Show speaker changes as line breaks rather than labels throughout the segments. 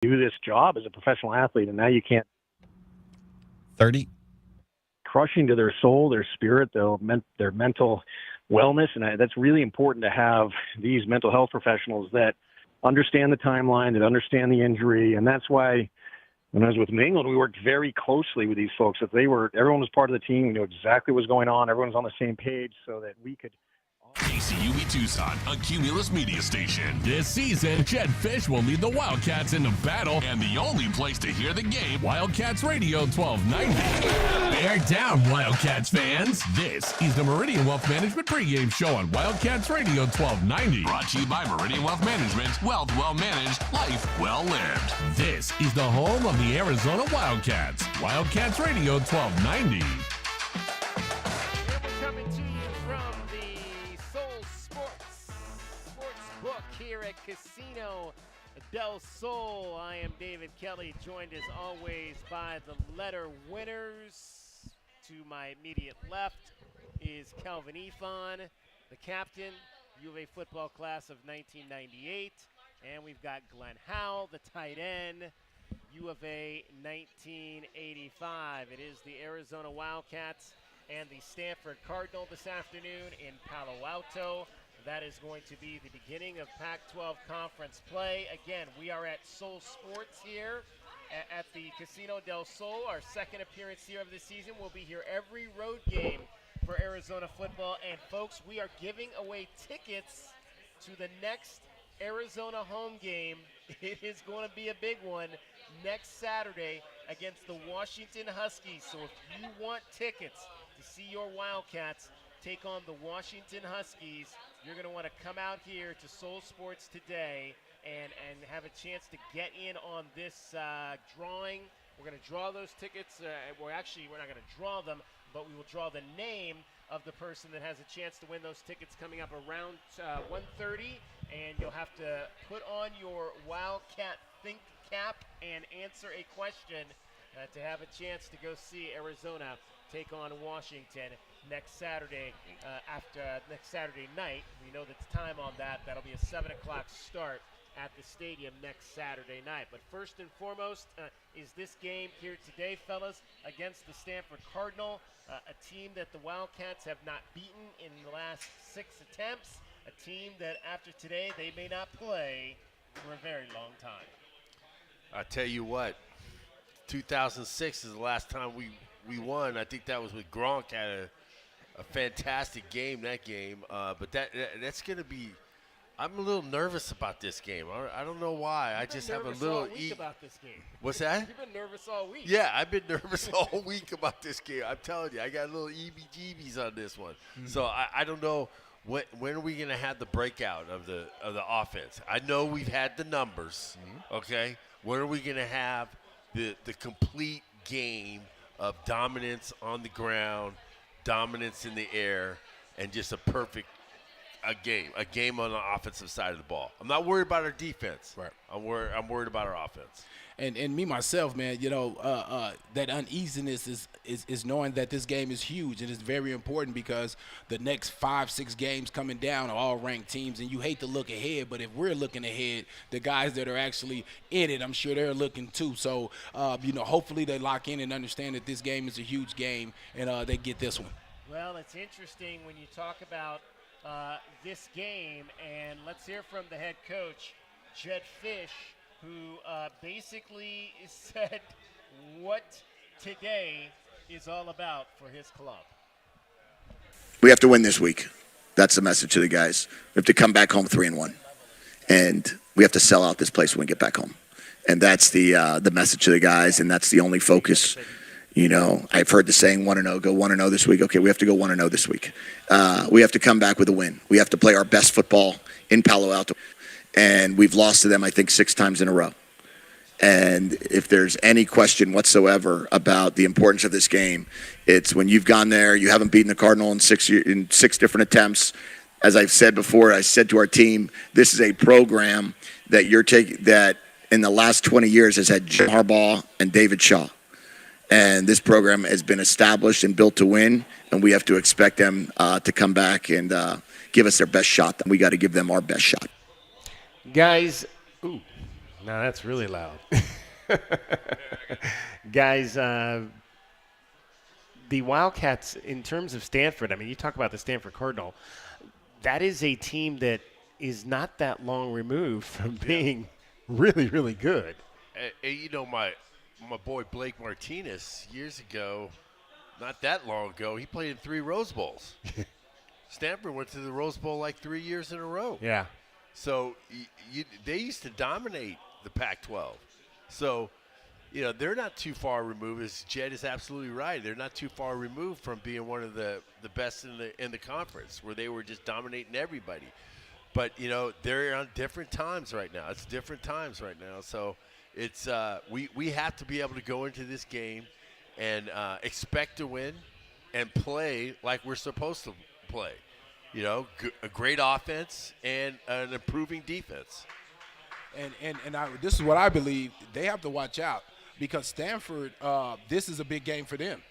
do this job as a professional athlete, and now you can't.
30.
Crushing to their soul, their spirit, their mental wellness, and that's really important to have these mental health professionals that understand the timeline, that understand the injury, and that's why when I was with New England, we worked very closely with these folks. Everyone was part of the team, we knew exactly what was going on, everyone was on the same page, so that we could.
KCUE Tucson, a Cumulus media station.
This season, Jed Fish will lead the Wildcats into battle, and the only place to hear the game, Wildcats Radio 1290. Bear down, Wildcats fans. This is the Meridian Wealth Management pregame show on Wildcats Radio 1290.
Brought to you by Meridian Wealth Management. Wealth well managed, life well lived.
This is the home of the Arizona Wildcats, Wildcats Radio 1290.
Casino del Sol. I am David Kelly, joined as always by the letter winners. To my immediate left is Kelvin Efon, the captain, U of A football class of 1998. And we've got Glenn Howell, the tight end, U of A 1985. It is the Arizona Wildcats and the Stanford Cardinal this afternoon in Palo Alto. That is going to be the beginning of Pac-12 conference play. Again, we are at Sol Sports here at the Casino del Sol. Our second appearance here of the season. We'll be here every road game for Arizona football. And, folks, we are giving away tickets to the next Arizona home game. It is going to be a big one next Saturday against the Washington Huskies. So if you want tickets to see your Wildcats take on the Washington Huskies, you're going to want to come out here to Sol Sports today and have a chance to get in on this drawing. We're going to draw those tickets. We're not going to draw them, but we will draw the name of the person that has a chance to win those tickets coming up around 1:30. And you'll have to put on your Wildcat Think cap and answer a question to have a chance to go see Arizona take on Washington next Saturday next Saturday night. We know the time on that. That'll be a 7 o'clock start at the stadium next Saturday night. But first and foremost is this game here today, fellas, against the Stanford Cardinal, a team that the Wildcats have not beaten in the last 6 attempts, a team that after today they may not play for a very long time.
I tell you what, 2006 is the last time we won. I think that was with Gronk. Had a fantastic game that game. But that's going to be – I'm a little nervous about this game. I don't know why. I just have a little
– about this game.
What's that?
You've been nervous all week.
Yeah, I've been nervous all week about this game. I'm telling you, I got a little EBGBs on this one. Mm-hmm. So I don't know when are we going to have the breakout of the offense. I know we've had the numbers, okay? When are we going to have the complete game of dominance on the ground, dominance in the air, and just a perfect game on the offensive side of the ball? I'm not worried about our defense.
Right.
I'm worried about our offense.
And me myself, man, that uneasiness is knowing that this game is huge and it's very important because the next 5-6 games coming down are all ranked teams, and you hate to look ahead, but if we're looking ahead, the guys that are actually in it, I'm sure they're looking too. So, hopefully they lock in and understand that this game is a huge game and they get this one.
Well, it's interesting when you talk about this game, and let's hear from the head coach, Jed Fish, who basically said what today is all about for his club.
We have to win this week. That's the message to the guys. We have to come back home 3-1. And we have to sell out this place when we get back home. And that's the message to the guys, and that's the only focus. I've heard the saying, 1-0, go 1-0 this week. Okay, we have to go 1-0 this week. We have to come back with a win. We have to play our best football in Palo Alto. And we've lost to them, I think, 6 times in a row. And if there's any question whatsoever about the importance of this game, it's when you've gone there, you haven't beaten the Cardinal in 6 different attempts. As I've said before, I said to our team, this is a program that that in the last 20 years has had Jim Harbaugh and David Shaw. And this program has been established and built to win, and we have to expect them to come back and give us their best shot. We got to give them our best shot.
Guys, No, that's really loud. Guys, the Wildcats, in terms of Stanford, I mean, you talk about the Stanford Cardinal, that is a team that is not that long removed from being really, really good.
You know, my boy Blake Martinez, years ago, not that long ago, he played in 3 Rose Bowls. Stanford went to the Rose Bowl like 3 years in a row.
Yeah.
So they used to dominate the Pac-12. So, you know, they're not too far removed. As Jed is absolutely right. They're not too far removed from being one of the best in the conference, where they were just dominating everybody. But, you know, they're on different times right now. It's different times right now. So it's we have to be able to go into this game and expect to win and play like we're supposed to play. You know, a great offense and an improving defense.
And this is what I believe. They have to watch out because Stanford, this is a big game for them.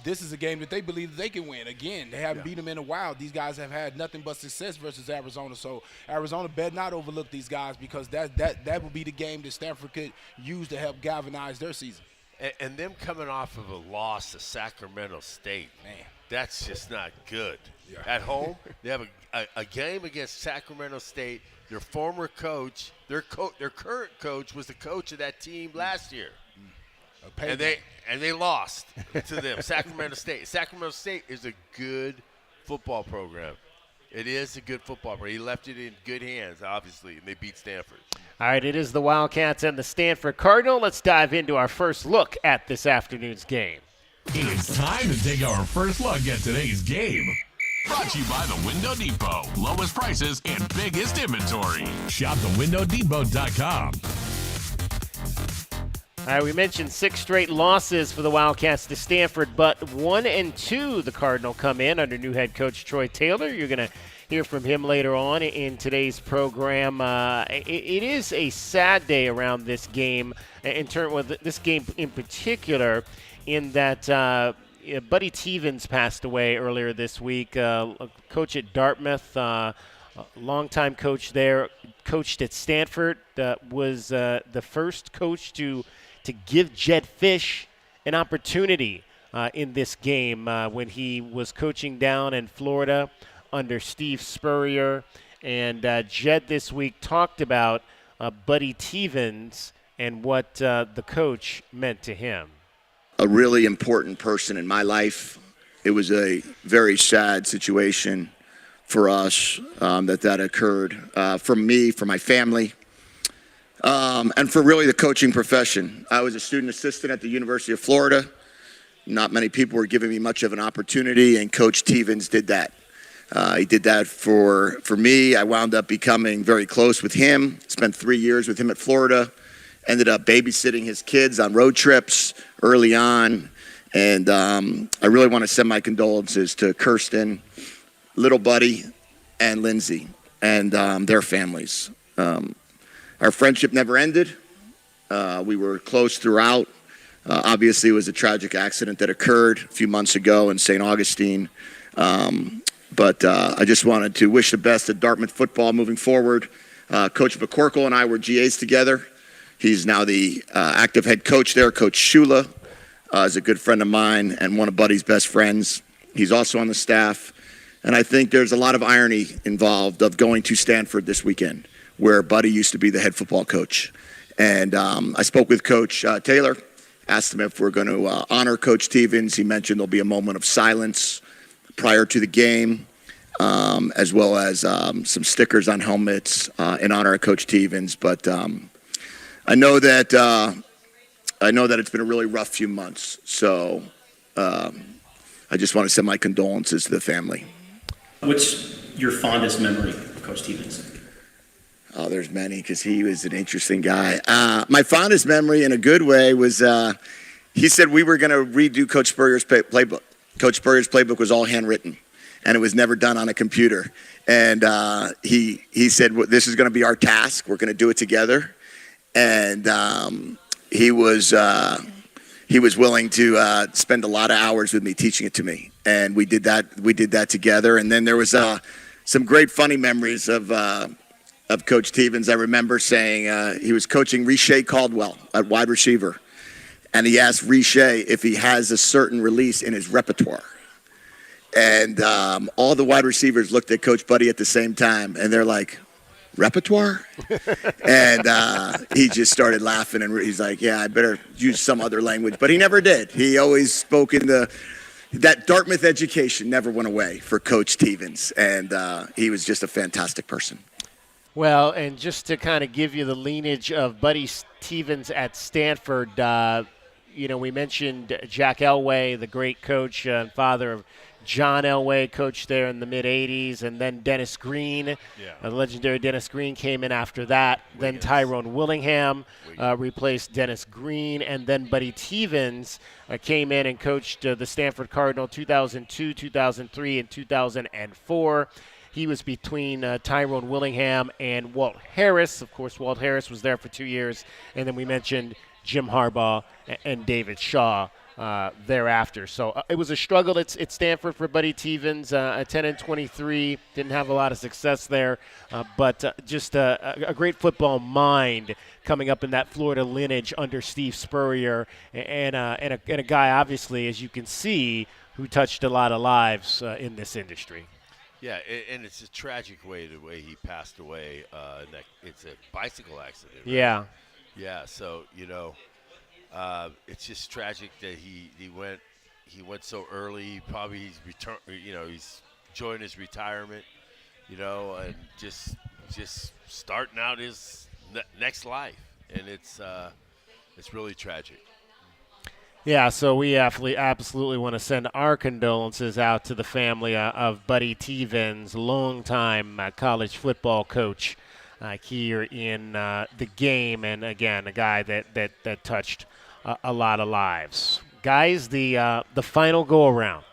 This is a game that they believe they can win. Again, they haven't beat them in a while. These guys have had nothing but success versus Arizona. So Arizona better not overlook these guys because that would be the game that Stanford could use to help galvanize their season.
And them coming off of a loss to Sacramento State, man, that's just not good. Yeah. At home, they have a game against Sacramento State. Their former coach, their current coach was the coach of that team last year. And they lost to them, Sacramento State. Sacramento State is a good football program. It is a good football program. He left it in good hands, obviously, and they beat Stanford.
All right, it is the Wildcats and the Stanford Cardinal. Let's dive into our first look at this afternoon's game.
It's time to take our first look at today's game.
Brought to you by the Window Depot. Lowest prices and biggest inventory.
Shop thewindow.depot.com.
All right, we mentioned 6 straight losses for the Wildcats to Stanford, but 1-2 the Cardinal come in under new head coach Troy Taylor. You're going to hear from him later on in today's program. It is a sad day around this game, this game in particular, in that Buddy Tevens passed away earlier this week. A coach at Dartmouth, longtime coach there, coached at Stanford, was the first coach to give Jed Fish an opportunity in this game when he was coaching down in Florida under Steve Spurrier. And Jed this week talked about Buddy Tevens and what the coach meant to him.
A really important person in my life. It was a very sad situation for us that occurred, for me, for my family, and for really the coaching profession. I was a student assistant at the University of Florida. Not many people were giving me much of an opportunity, and Coach Tevens did that. He did that for me. I wound up becoming very close with him, spent 3 years with him at Florida, ended up babysitting his kids on road trips early on, and I really want to send my condolences to Kirsten, little Buddy, and Lindsay, and their families. Our friendship never ended. We were close throughout. Obviously, it was a tragic accident that occurred a few months ago in St. Augustine. But I just wanted to wish the best at Dartmouth football moving forward. Coach McCorkle and I were GAs together. He's now the active head coach there. Coach Shula is a good friend of mine and one of Buddy's best friends. He's also on the staff. And I think there's a lot of irony involved of going to Stanford this weekend, where Buddy used to be the head football coach. And I spoke with Coach Taylor, asked him if we're going to honor Coach Tevens. He mentioned there'll be a moment of silence prior to the game, as well as some stickers on helmets in honor of Coach Tevens. But I know that it's been a really rough few months. So I just want to send my condolences to the family.
What's your fondest memory of Coach Tevens?
Oh, there's many, because he was an interesting guy. My fondest memory, in a good way, was he said we were going to redo Coach Spurrier's playbook. Coach Spurrier's playbook was all handwritten, and it was never done on a computer. And he said, well, this is going to be our task. We're going to do it together. And he was willing to spend a lot of hours with me teaching it to me. And we did that together. And then there was some great funny memories of of Coach Stevens. I remember saying he was coaching Riche Caldwell at wide receiver, and he asked Riche if he has a certain release in his repertoire. And all the wide receivers looked at Coach Buddy at the same time, and they're like, repertoire? And he just started laughing, and he's like, yeah, I better use some other language. But he never did. He always spoke in that Dartmouth education never went away for Coach Stevens, and he was just a fantastic person.
Well, and just to kind of give you the lineage of Buddy Stevens at Stanford, we mentioned Jack Elway, the great coach and father of John Elway, coached there in the mid-'80s, and then Dennis Green, the legendary Dennis Green came in after that. Then Tyrone Willingham replaced Dennis Green, and then Buddy Stevens came in and coached the Stanford Cardinal 2002, 2003, and 2004. He was between Tyrone Willingham and Walt Harris. Of course, Walt Harris was there for 2 years, and then we mentioned Jim Harbaugh and David Shaw thereafter. So it was a struggle at Stanford for Buddy Stevens, 10-23, didn't have a lot of success there, but just a great football mind coming up in that Florida lineage under Steve Spurrier, and a guy, obviously, as you can see, who touched a lot of lives in this industry.
Yeah, and it's a tragic way the way he passed away. It's a bicycle accident. Right?
Yeah.
Yeah, so it's just tragic that he went so early. Probably he's enjoying his retirement, and just starting out his next life, and it's really tragic.
Yeah, so we absolutely want to send our condolences out to the family of Buddy Stevens, longtime college football coach here in the game, and again, a guy that touched a lot of lives. Guys, the final go-around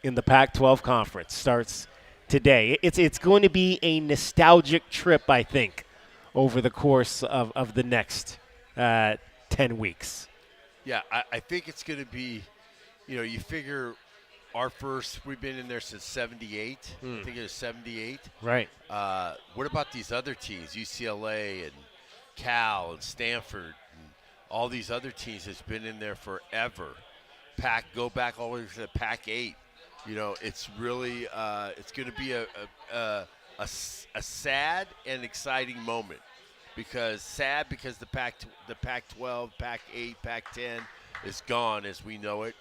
in the Pac-12 conference starts today. It's going to be a nostalgic trip, I think, over the course of the next 10 weeks.
Yeah, I think it's going to be, you figure we've been in there since 78. I think it was 78.
Right.
What about these other teams, UCLA and Cal and Stanford and all these other teams that's been in there forever? Go back all the way to the Pac-8. It's really it's going to be a sad and exciting moment. Because the Pac-12, Pac-8, Pac-10 is gone as we know it,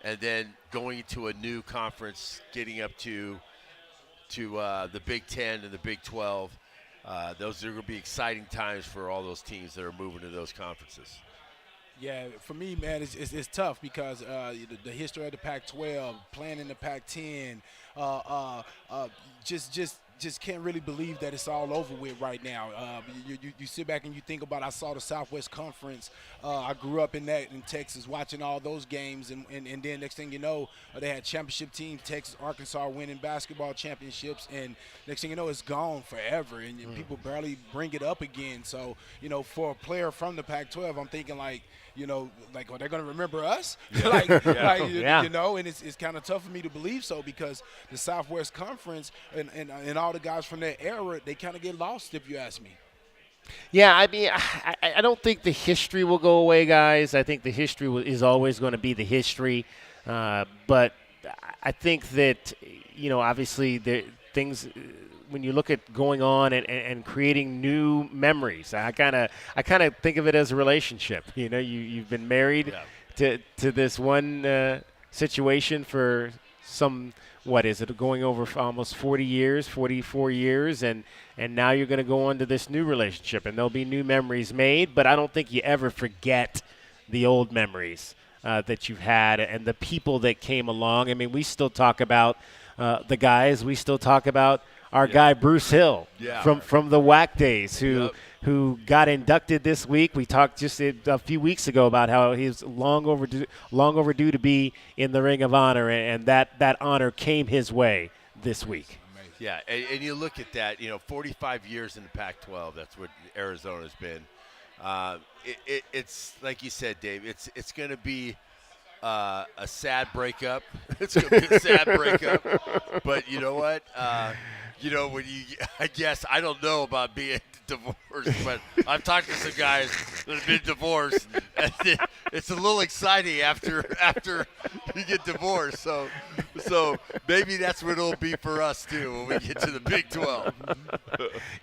and then going into a new conference, getting up to the Big Ten and the Big 12, those are going to be exciting times for all those teams that are moving to those conferences.
Yeah, for me, man, it's tough because the history of the Pac-12, playing in the Pac-10, just can't really believe that it's all over with right now. You sit back and you think about, I saw the Southwest Conference. I grew up in Texas, watching all those games, and then next thing you know, they had championship teams, Texas, Arkansas winning basketball championships, and next thing you know, it's gone forever, and people barely bring it up again. So, for a player from the Pac-12, I'm thinking are they going to remember us? And it's kind of tough for me to believe so, because the Southwest Conference and all the guys from that era, they kind of get lost, if you ask me.
Yeah, I mean, I don't think the history will go away, guys. I think the history is always going to be the history. But I think that, obviously things – when you look at going on and creating new memories, I kind of think of it as a relationship. You've been married to this one situation for going over for almost 40 years, 44 years, and now you're going to go on to this new relationship, and there'll be new memories made, but I don't think you ever forget the old memories that you've had and the people that came along. I mean, we still talk about the guys. We still talk about our guy Bruce Hill from the WAC days, who got inducted this week. We talked just a few weeks ago about how he's long overdue to be in the Ring of Honor, and that honor came his way this week.
Yeah, and you look at that, 45 years in the Pac-12. That's what Arizona's been. It's like you said, Dave. It's going to be a sad breakup. It's going to be a sad breakup. But you know what? I guess I don't know about being divorced, but I've talked to some guys that have been divorced, and it's a little exciting after you get divorced. So maybe that's what it'll be for us too when we get to the Big 12.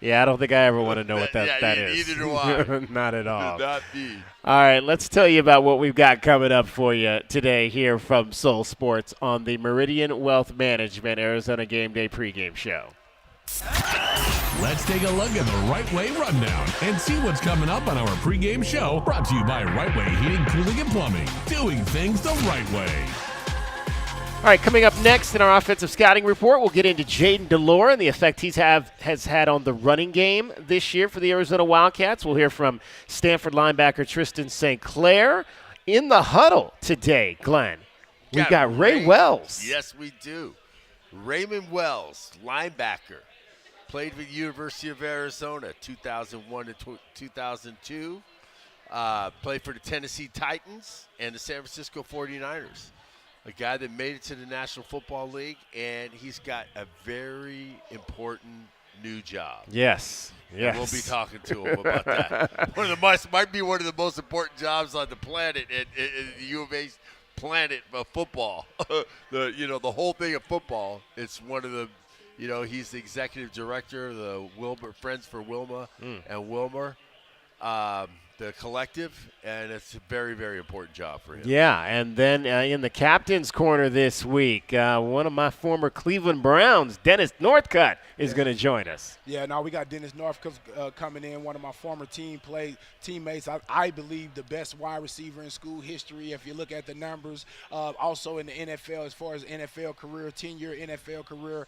Yeah, I don't think I ever want to know what that is.
Neither do I.
Not at all.
Not me.
All right, let's tell you about what we've got coming up for you today here from Soul Sports on the Meridian Wealth Management Arizona Game Day pregame show.
Let's take a look at the Right Way Rundown and see what's coming up on our pregame show, brought to you by Right Way Heating, Cooling, and Plumbing. Doing things the right way.
All right, coming up next in our offensive scouting report, we'll get into Jaden Delore and the effect has had on the running game this year for the Arizona Wildcats. We'll hear from Stanford linebacker Tristan St. Clair. In the huddle today, Glenn, we've got Ray Wells.
Yes, we do. Raymond Wells, linebacker. Played with the University of Arizona 2001 to 2002. Played for the Tennessee Titans and the San Francisco 49ers. A guy that made it to the National Football League, and he's got a very important new job.
Yes.
And we'll be talking to him about that. Might be one of the most important jobs on the planet, in the U of A's planet of football. The whole thing of football. It's one of the. He's the executive director of the Wilmer Friends for Wilma and Wilmer, the collective, and it's a very, very important job for him.
Yeah, and then in the captain's corner this week, one of my former Cleveland Browns, Dennis Northcutt, is going to join us.
Yeah, now we got Dennis Northcutt coming in, one of my former teammates. I believe the best wide receiver in school history if you look at the numbers. Also in the NFL, as far as NFL career, 10-year NFL career,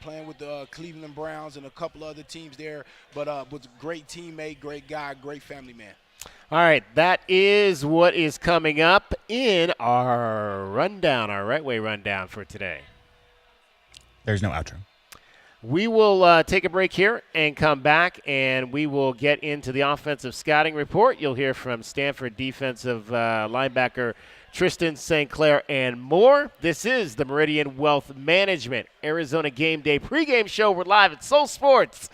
playing with the Cleveland Browns and a couple other teams there. But was a great teammate, great guy, great family man.
All right, that is what is coming up in our rundown, our Right Way rundown for today.
There's no outro.
We will take a break here and come back, and we will get into the offensive scouting report. You'll hear from Stanford defensive linebacker Tristan St. Clair and more. This is the Meridian Wealth Management Arizona Game Day pregame show. We're live at Soul Sports,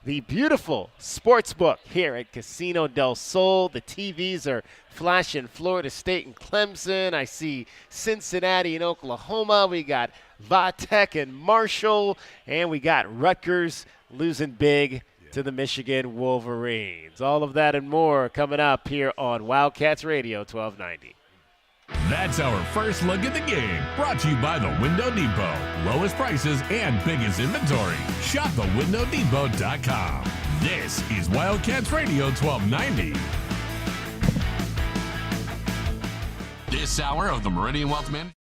the beautiful sports book here at Casino del Sol. The TVs are flashing Florida State and Clemson. I see Cincinnati and Oklahoma. We got Vatech and Marshall. And we got Rutgers losing big to the Michigan Wolverines. All of that and more coming up here on Wildcats Radio 1290.
That's our first look at the game, brought to you by the Window Depot. Lowest prices and biggest inventory. Shop thewindow.depot.com. This is Wildcats Radio 1290.
This hour of the Meridian Wealth Management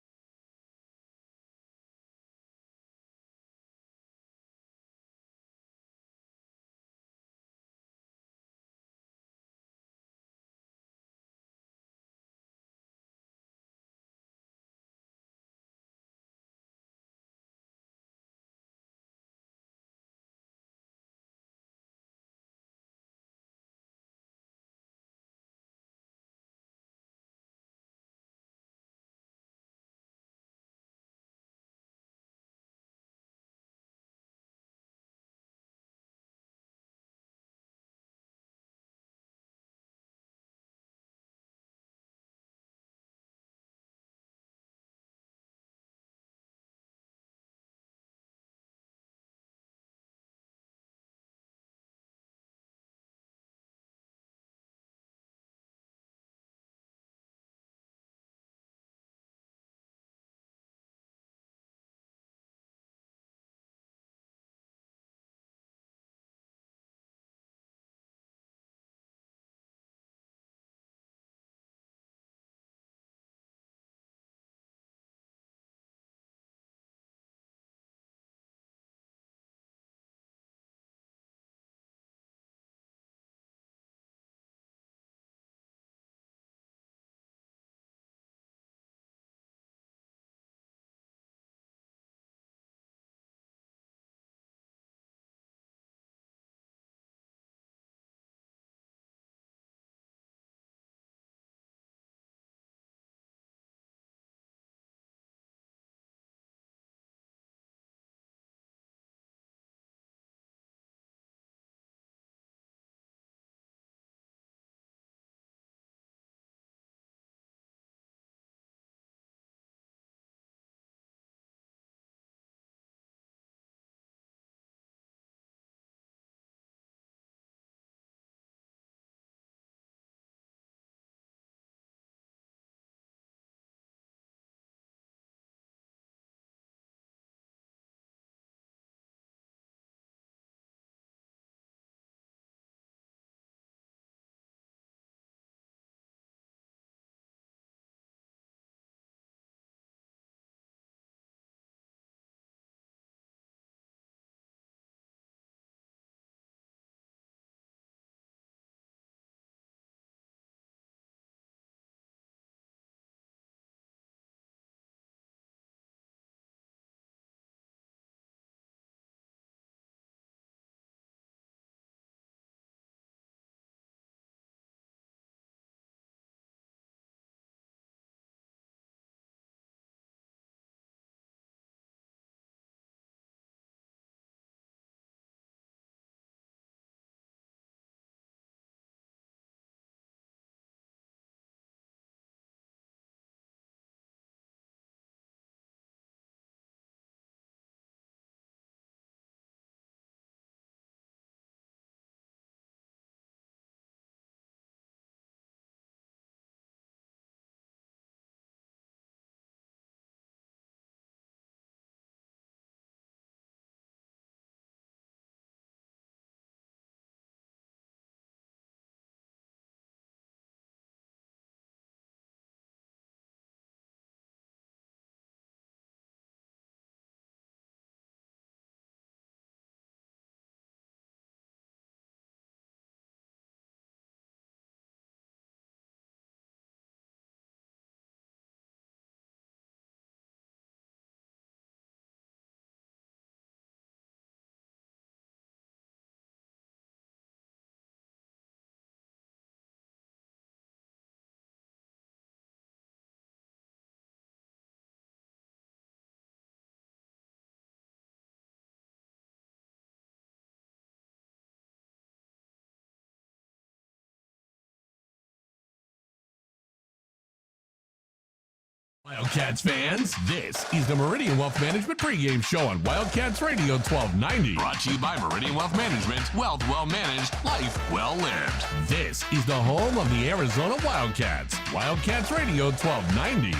Wildcats fans, this is the Meridian Wealth Management pregame show on Wildcats Radio 1290.
Brought to you by Meridian Wealth Management. Wealth well managed, life well lived.
This is the home of the Arizona Wildcats. Wildcats Radio 1290.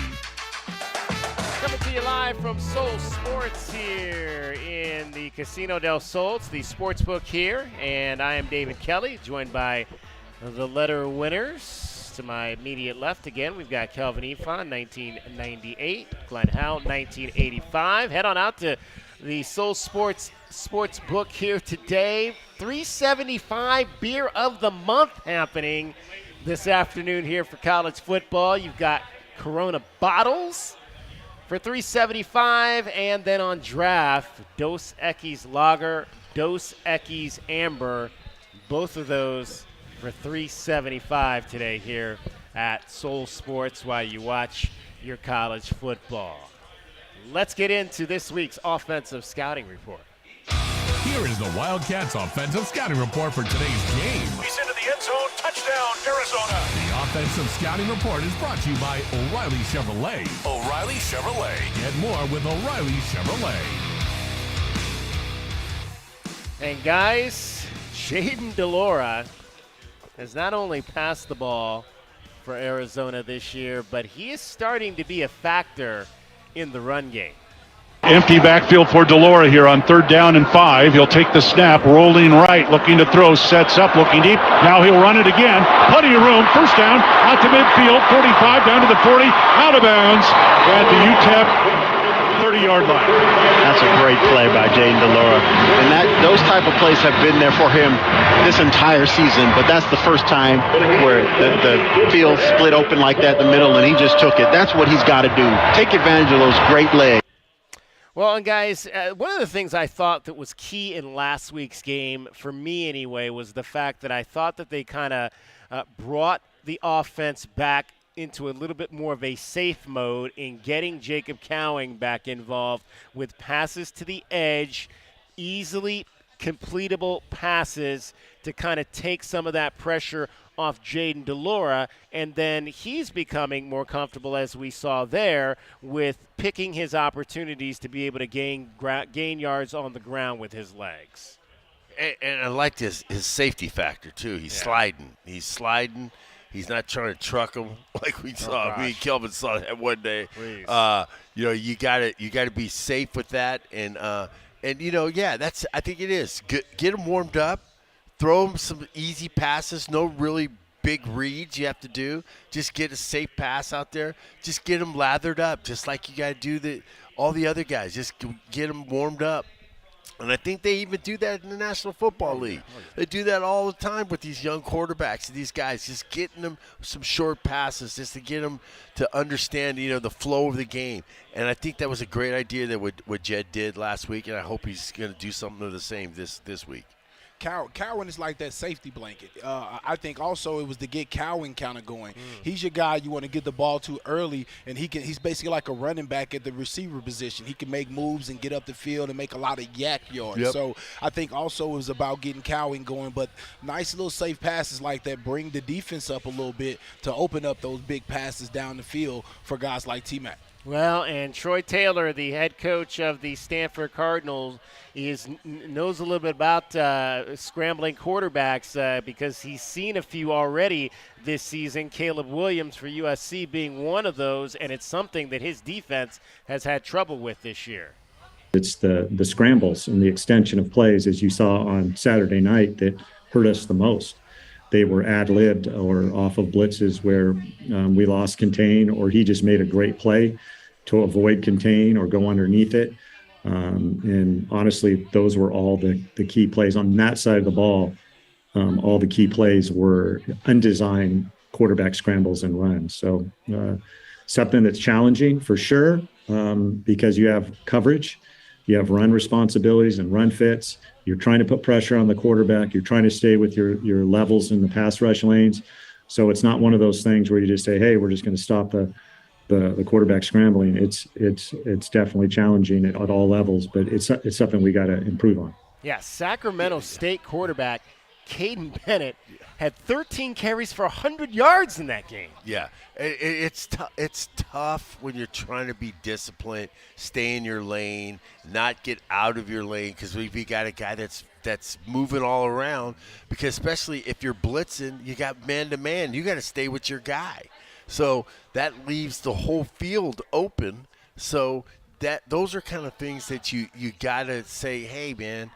Coming to you live from Soul Sports here in the Casino del Sol. It's the sports book here, and I am David Kelly, joined by the letter winners. To my immediate left again, we've got Kelvin Ifan, 1998, Glenn Howell, 1985. Head on out to the Soul Sports book here today. $3.75 beer of the month happening this afternoon here for college football. You've got Corona bottles for $3.75, and then on draft, Dos Equis Lager, Dos Equis Amber, both of those for $3.75 today here at Soul Sports while you watch your college football. Let's get into this week's offensive scouting report.
Here is the Wildcats offensive scouting report for today's game.
He's into the end zone. Touchdown, Arizona.
The offensive scouting report is brought to you by O'Reilly Chevrolet.
O'Reilly Chevrolet.
Get more with O'Reilly Chevrolet.
And guys, Jayden de Laura has not only passed the ball for Arizona this year, but he is starting to be a factor in the run game.
Empty backfield for de Laura here on 3rd down and 5. He'll take the snap, rolling right, looking to throw, sets up, looking deep. Now he'll run it again. Plenty of room. First down, out to midfield, 45, down to the 40, out of bounds at the UTEP 30-yard line.
That's a great play by Jayden de Laura. And those type of plays have been there for him this entire season, but that's the first time where the field split open like that in the middle, and he just took it. That's what he's got to do. Take advantage of those great legs.
Well, and guys, one of the things I thought that was key in last week's game, for me anyway, was the fact that I thought that they kind of brought the offense back into a little bit more of a safe mode in getting Jacob Cowing back involved with passes to the edge, easily completable passes to kind of take some of that pressure off Jayden de Laura, and then he's becoming more comfortable, as we saw there, with picking his opportunities to be able to gain yards on the ground with his legs.
And I liked his safety factor, too. He's sliding. He's not trying to truck him like we saw. Me and Kelvin saw that one day. You gotta be safe with that, and that's. I think it is. Get him warmed up. Throw him some easy passes. No really big reads you have to do. Just get a safe pass out there. Just get him lathered up, just like you got to do all the other guys. Just get him warmed up. And I think they even do that in the National Football League. They do that all the time with these young quarterbacks and these guys, just getting them some short passes just to get them to understand, the flow of the game. And I think that was a great idea that what Jed did last week, and I hope he's going to do something of the same this week.
Cowan is like that safety blanket. I think also it was to get Cowan kind of going. He's your guy you want to get the ball to early, and he's basically like a running back at the receiver position. He can make moves and get up the field and make a lot of yak yards.
Yep.
So I think also it was about getting Cowan going, but nice little safe passes like that bring the defense up a little bit to open up those big passes down the field for guys like T-Mac.
Well, and Troy Taylor, the head coach of the Stanford Cardinals, knows a little bit about scrambling quarterbacks because he's seen a few already this season, Caleb Williams for USC being one of those, and it's something that his defense has had trouble with this year.
It's the scrambles and the extension of plays, as you saw on Saturday night, that hurt us the most. They were ad-libbed or off of blitzes where we lost contain, or he just made a great play to avoid contain or go underneath it. And honestly, those were all the key plays on that side of the ball. All the key plays were undesigned quarterback scrambles and runs. So something that's challenging for sure, because you have coverage, you have run responsibilities and run fits. You're trying to put pressure on the quarterback. You're trying to stay with your levels in the pass rush lanes. So it's not one of those things where you just say, hey, we're just going to stop the quarterback scrambling. It's definitely challenging at all levels, but it's something we got to improve on.
Yeah, Sacramento State quarterback Caden Bennett had 13 carries for 100 yards in that game.
Yeah, it's tough when you're trying to be disciplined, stay in your lane, not get out of your lane, because we've got a guy that's moving all around, because especially if you're blitzing, you got man-to-man. You got to stay with your guy. So that leaves the whole field open. So those are kind of things that you got to say, hey, man,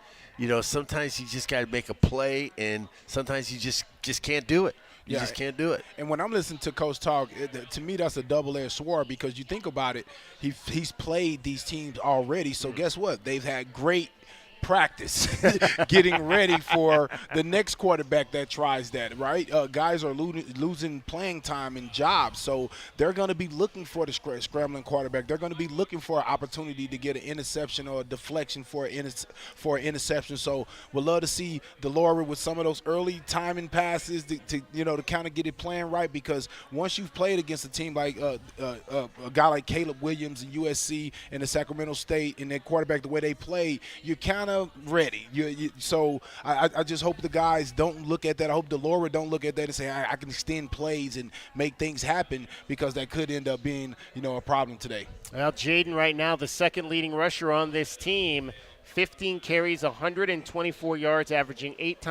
sometimes you just got to make a play, and sometimes you just can't do it. You just can't do it.
And when I'm listening to Coach talk, to me that's a double-edged sword, because you think about it, he's played these teams already. So guess what? They've had great practice getting ready for the next quarterback that tries that, right? Guys are losing playing time and jobs, so they're going to be looking for the scrambling quarterback. They're going to be looking for an opportunity to get an interception or a deflection for an interception. So we'll love to see Delora with some of those early timing passes to kind of get it playing right, because once you've played against a team like a guy like Caleb Williams in USC and the Sacramento State and their quarterback, the way they play, you're kind of ready. So I just hope the guys don't look at that. I hope Delora don't look at that and say I can extend plays and make things happen, because that could end up being a problem today.
Well, Jaden right now the second leading rusher on this team. 15 carries, 124 yards, averaging 8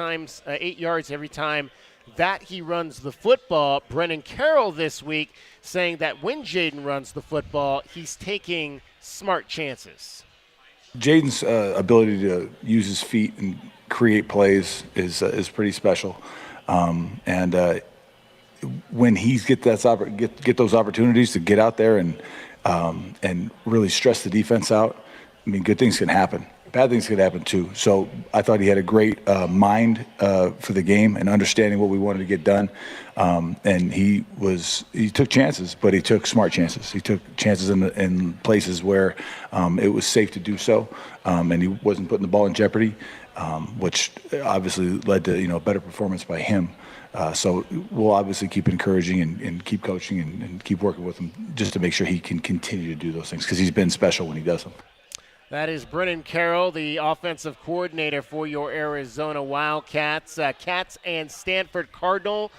yards every time that he runs the football. Brennan Carroll this week saying that when Jaden runs the football, he's taking smart chances.
Jaden's ability to use his feet and create plays is pretty special, and when he get those opportunities to get out there and really stress the defense out, I mean, good things can happen. Bad things could happen too. So I thought he had a great mind for the game and understanding what we wanted to get done. And he took chances, but he took smart chances. He took chances in places where it was safe to do so, and he wasn't putting the ball in jeopardy, which obviously led to better performance by him. So we'll obviously keep encouraging and keep coaching and keep working with him just to make sure he can continue to do those things, because he's been special when he does them.
That is Brennan Carroll, the offensive coordinator for your Arizona Wildcats. Cats and Stanford Cardinal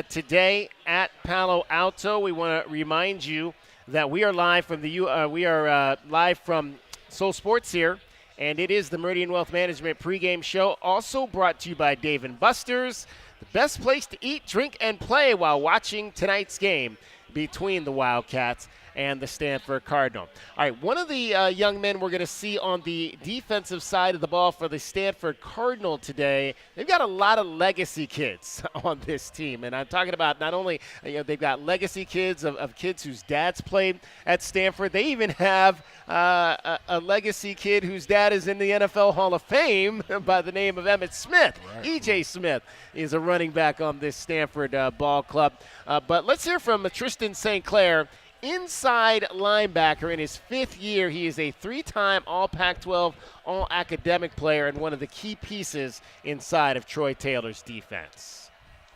today at Palo Alto. We want to remind you that we are live from live from Soul Sports here, and it is the Meridian Wealth Management pregame show, also brought to you by Dave & Buster's, the best place to eat, drink, and play while watching tonight's game between the Wildcats and the Stanford Cardinal. All right, one of the young men we're going to see on the defensive side of the ball for the Stanford Cardinal today, they've got a lot of legacy kids on this team. And I'm talking about not only, they've got legacy kids of kids whose dads played at Stanford. They even have a legacy kid whose dad is in the NFL Hall of Fame by the name of Emmitt Smith. Right. E.J. Smith is a running back on this Stanford ball club. But let's hear from Tristan St. Clair, inside linebacker in his fifth year. He is a three-time All-Pac-12 All-Academic player and one of the key pieces inside of Troy Taylor's defense.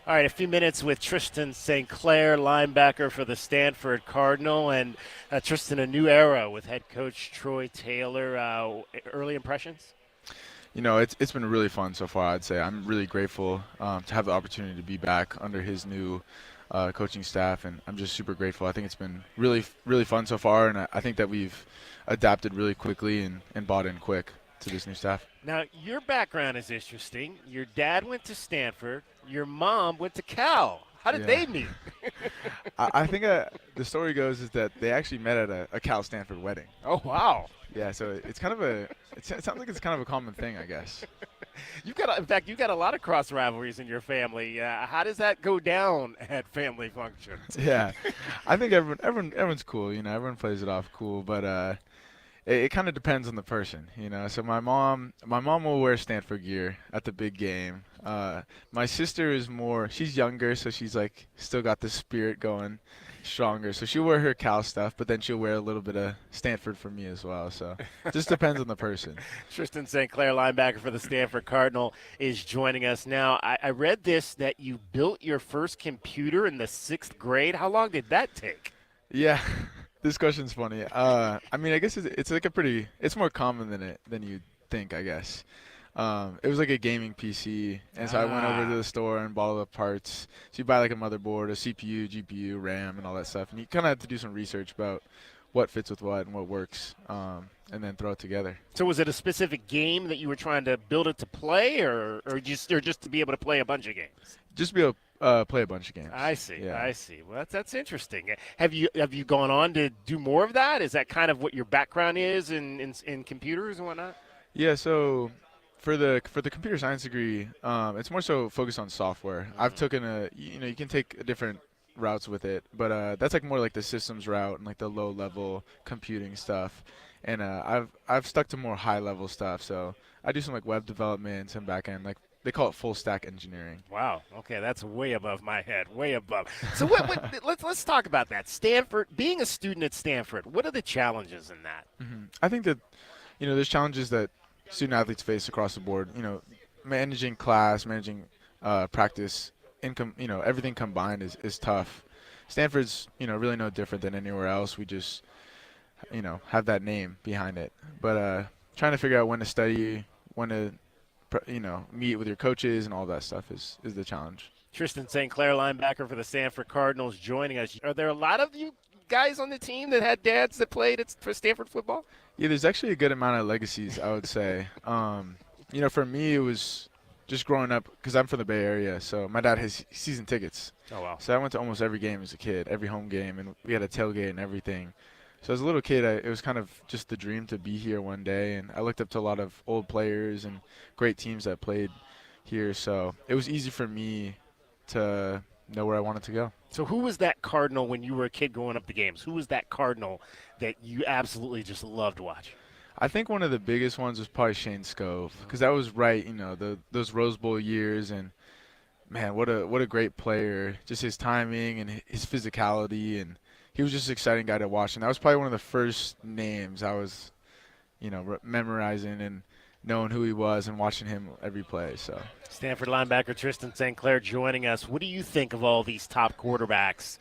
All right, a few minutes with Tristan St. Clair, linebacker for the Stanford Cardinal. And Tristan, a new era with head coach Troy Taylor. Early impressions?
It's been really fun so far, I'd say. I'm really grateful to have the opportunity to be back under his new coaching staff, and I'm just super grateful. I think it's been really, really fun so far, and I think that we've adapted really quickly and bought in quick to this new staff.
Now, your background is interesting. Your dad went to Stanford. Your mom went to Cal. How did they meet?
I think the story goes is that they actually met at a Cal-Stanford wedding.
Oh, wow.
Yeah, so it's kind of it sounds like it's kind of a common thing, I guess.
You've got a lot of cross rivalries in your family. How does that go down at family functions?
Yeah, I think everyone's cool. Everyone plays it off cool, but it kind of depends on the person. So my mom will wear Stanford gear at the big game. My sister is she's younger, so she's like still got the spirit going stronger. So she'll wear her Cal stuff, but then she'll wear a little bit of Stanford for me as well. So it just depends on the person.
Tristan St. Clair, linebacker for the Stanford Cardinal, is joining us now. I read this, that you built your first computer in the 6th grade. How long did that take?
Yeah, this question's funny. I mean, I guess it's like it's more common than you think, I guess. It was like a gaming PC, and so I went over to the store and bought all the parts. So you buy like a motherboard, a CPU, GPU, RAM, and all that stuff, and you kind of have to do some research about what fits with what and what works, and then throw it together.
So was it a specific game that you were trying to build it to play, or just to be able to play a bunch of games?
Just to be able to play a bunch of games.
I see.
Yeah.
I see. Well, that's interesting. Have you gone on to do more of that? Is that kind of what your background is in computers and whatnot?
Yeah. So for the computer science degree, it's more so focused on software. I've taken you can take different routes with it, but that's like more like the systems route and like the low level computing stuff. And I've stuck to more high level stuff. So I do some like web development, some back end, like they call it full stack engineering.
Wow. Okay, that's way above my head. Way above. So let's talk about that. Stanford, being a student at Stanford, what are the challenges in that?
I think that there's challenges that student athletes face across the board. Managing class, managing practice, income. Everything combined is tough. Stanford's really no different than anywhere else. We just have that name behind it. But trying to figure out when to study, when to meet with your coaches and all that stuff is the challenge.
Tristan St. Clair, linebacker for the Stanford Cardinals, joining us. Are there a lot of you guys on the team that had dads that played for Stanford football?
Yeah, there's actually a good amount of legacies, I would say. For me, it was just growing up, because I'm from the Bay Area, so my dad has season tickets.
Oh, wow.
So I went to almost every game as a kid, every home game, and we had a tailgate and everything. So as a little kid, it was kind of just the dream to be here one day, and I looked up to a lot of old players and great teams that played here. So it was easy for me to know where I wanted to go.
So who was that Cardinal when you were a kid going up to games? Who was that Cardinal that you absolutely just loved watching?
I think one of the biggest ones was probably Shane Scove, because that was right, those Rose Bowl years, and man, what a great player. Just his timing and his physicality, and he was just an exciting guy to watch. And that was probably one of the first names I was, memorizing and knowing who he was and watching him every play. So
Stanford linebacker Tristan St. Clair joining us. What do you think of all these top quarterbacks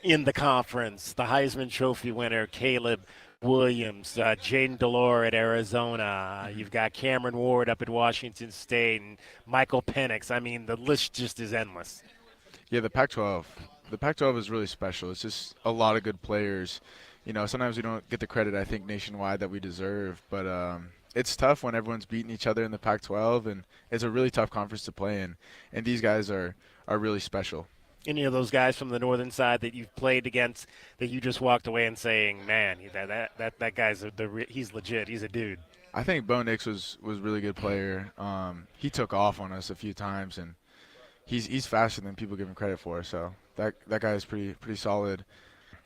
in the conference? The Heisman Trophy winner, Caleb Williams, Jaden Delore at Arizona. You've got Cameron Ward up at Washington State, and Michael Penix. I mean, the list just is endless.
Yeah, the Pac-12. The Pac-12 is really special. It's just a lot of good players. Sometimes we don't get the credit, I think, nationwide that we deserve. But it's tough when everyone's beating each other in the Pac-12, and it's a really tough conference to play in. And these guys are really special.
Any of those guys from the northern side that you've played against that you just walked away and saying, man, that guy's he's legit. He's a dude.
I think Bo Nix was a really good player. He took off on us a few times, and he's faster than people give him credit for. So that guy is pretty solid.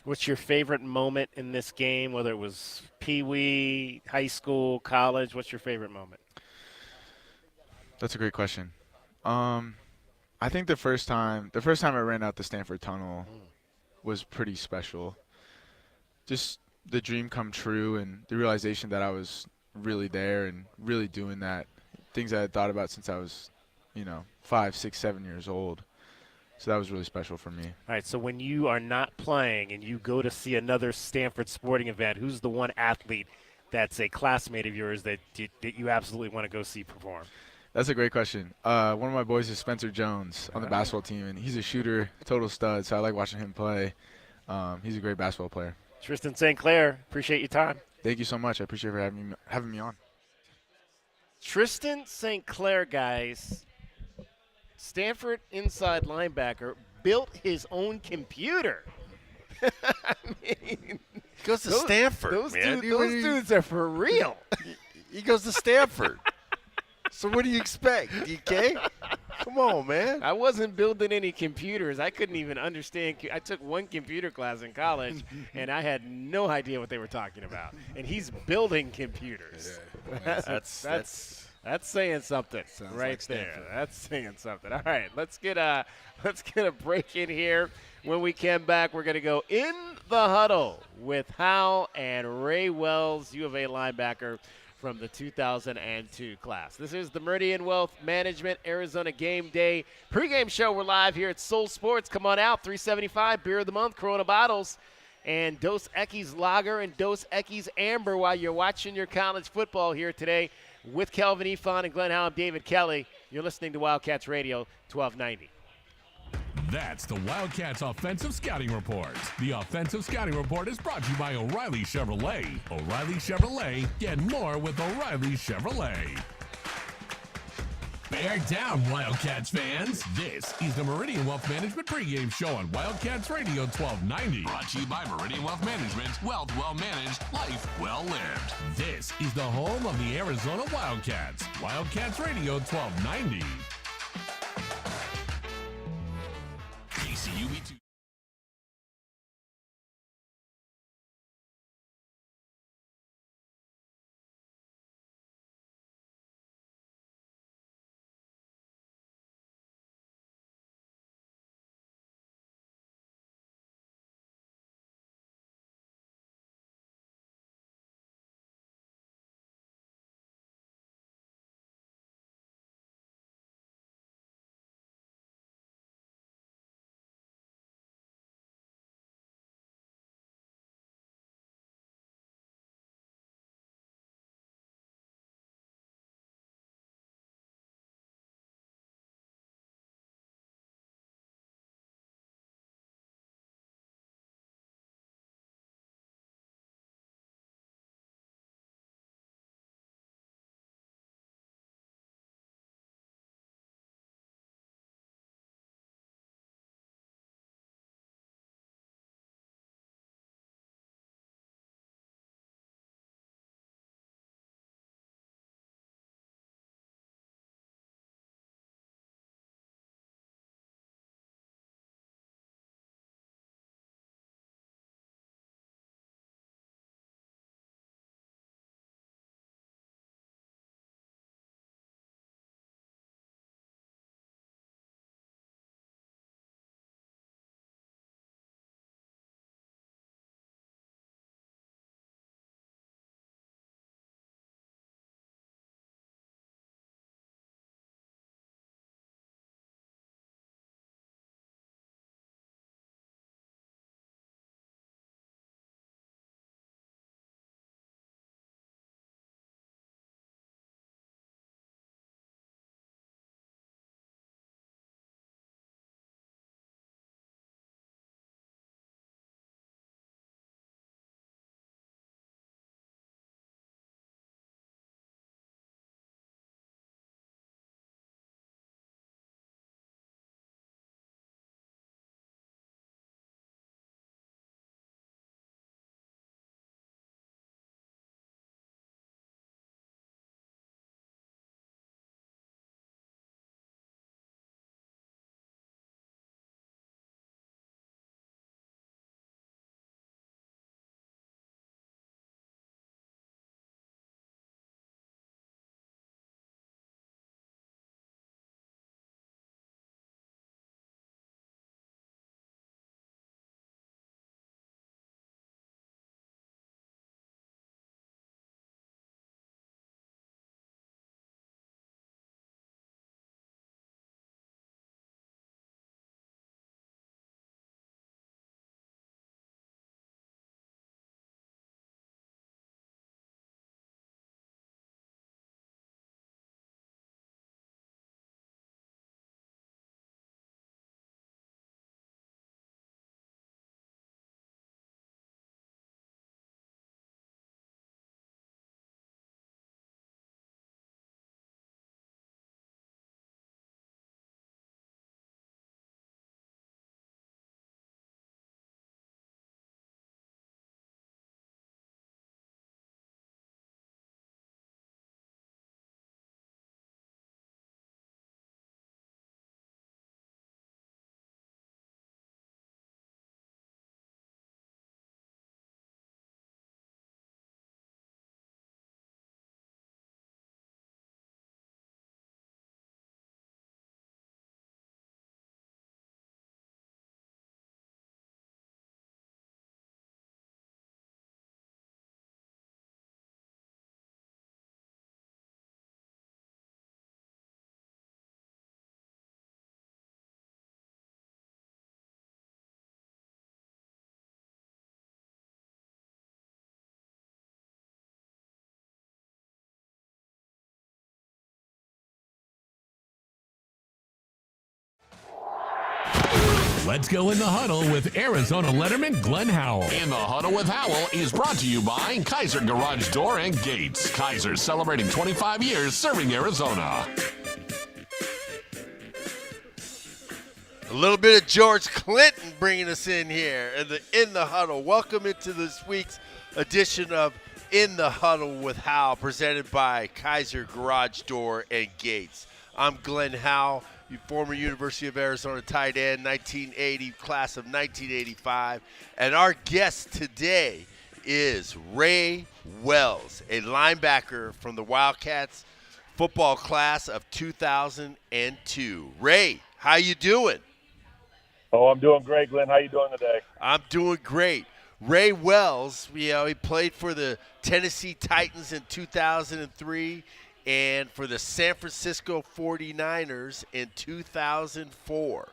What's your favorite moment in this game, whether it was Pee-wee, high school, college? What's your favorite moment?
That's a great question. I think the first time I ran out the Stanford Tunnel was pretty special. Just the dream come true and the realization that I was really there and really doing that. Things I had thought about since I was, 5, 6, 7 years old. So that was really special for me.
All right, so when you are not playing and you go to see another Stanford sporting event, who's the one athlete that's a classmate of yours that you absolutely want to go see perform?
That's a great question. One of my boys is Spencer Jones on the basketball team, and he's a shooter, total stud, so I like watching him play. He's a great basketball player.
Tristan St. Clair, appreciate your time.
Thank you so much. I appreciate having me on.
Tristan St. Clair, guys, Stanford inside linebacker, built his own computer. I mean,
goes to Stanford.
Those dudes are for real.
He goes to Stanford. So what do you expect, DK? Come on, man.
I wasn't building any computers. I couldn't even understand. I took one computer class in college, and I had no idea what they were talking about. And he's building computers.
Yeah.
That's saying something right
like
there. That's saying something. All right, let's get a break in here. When we come back, we're going to go in the huddle with Hal and Ray Wells, U of A linebacker from the 2002 class. This is the Meridian Wealth Management Arizona Game Day pregame show. We're live here at Soul Sports. Come on out, $3.75 beer of the month, Corona bottles, and Dos Equis Lager and Dos Equis Amber while you're watching your college football here today. with Kelvin Efon and Glenn Howe. I'm David Kelly. You're listening to Wildcats Radio 1290.
That's the Wildcats Offensive Scouting Report. The Offensive Scouting Report is brought to you by O'Reilly Chevrolet. O'Reilly Chevrolet, get more with O'Reilly Chevrolet. Bear down, Wildcats fans. This is the Meridian Wealth Management pregame show on Wildcats Radio 1290.
Brought to you by Meridian Wealth Management. Wealth well managed, life well lived.
This is the home of the Arizona Wildcats. Wildcats Radio 1290. KCUB2. Let's go in the huddle with Arizona letterman Glenn Howell.
In the Huddle with Howell is brought to you by Kaiser Garage Door and Gates. Kaiser celebrating 25 years serving Arizona.
A little bit of George Clinton bringing us in here in the Huddle. Welcome into this week's edition of In the Huddle with Howell, presented by Kaiser Garage Door and Gates. I'm Glenn Howell, former University of Arizona tight end, 1980, class of 1985. And our guest today is Ray Wells, a linebacker from the Wildcats football class of 2002. Ray, how you doing?
Oh, I'm doing great, Glenn. How you doing today?
I'm doing great. Ray Wells, he played for the Tennessee Titans in 2003 and for the San Francisco 49ers in 2004.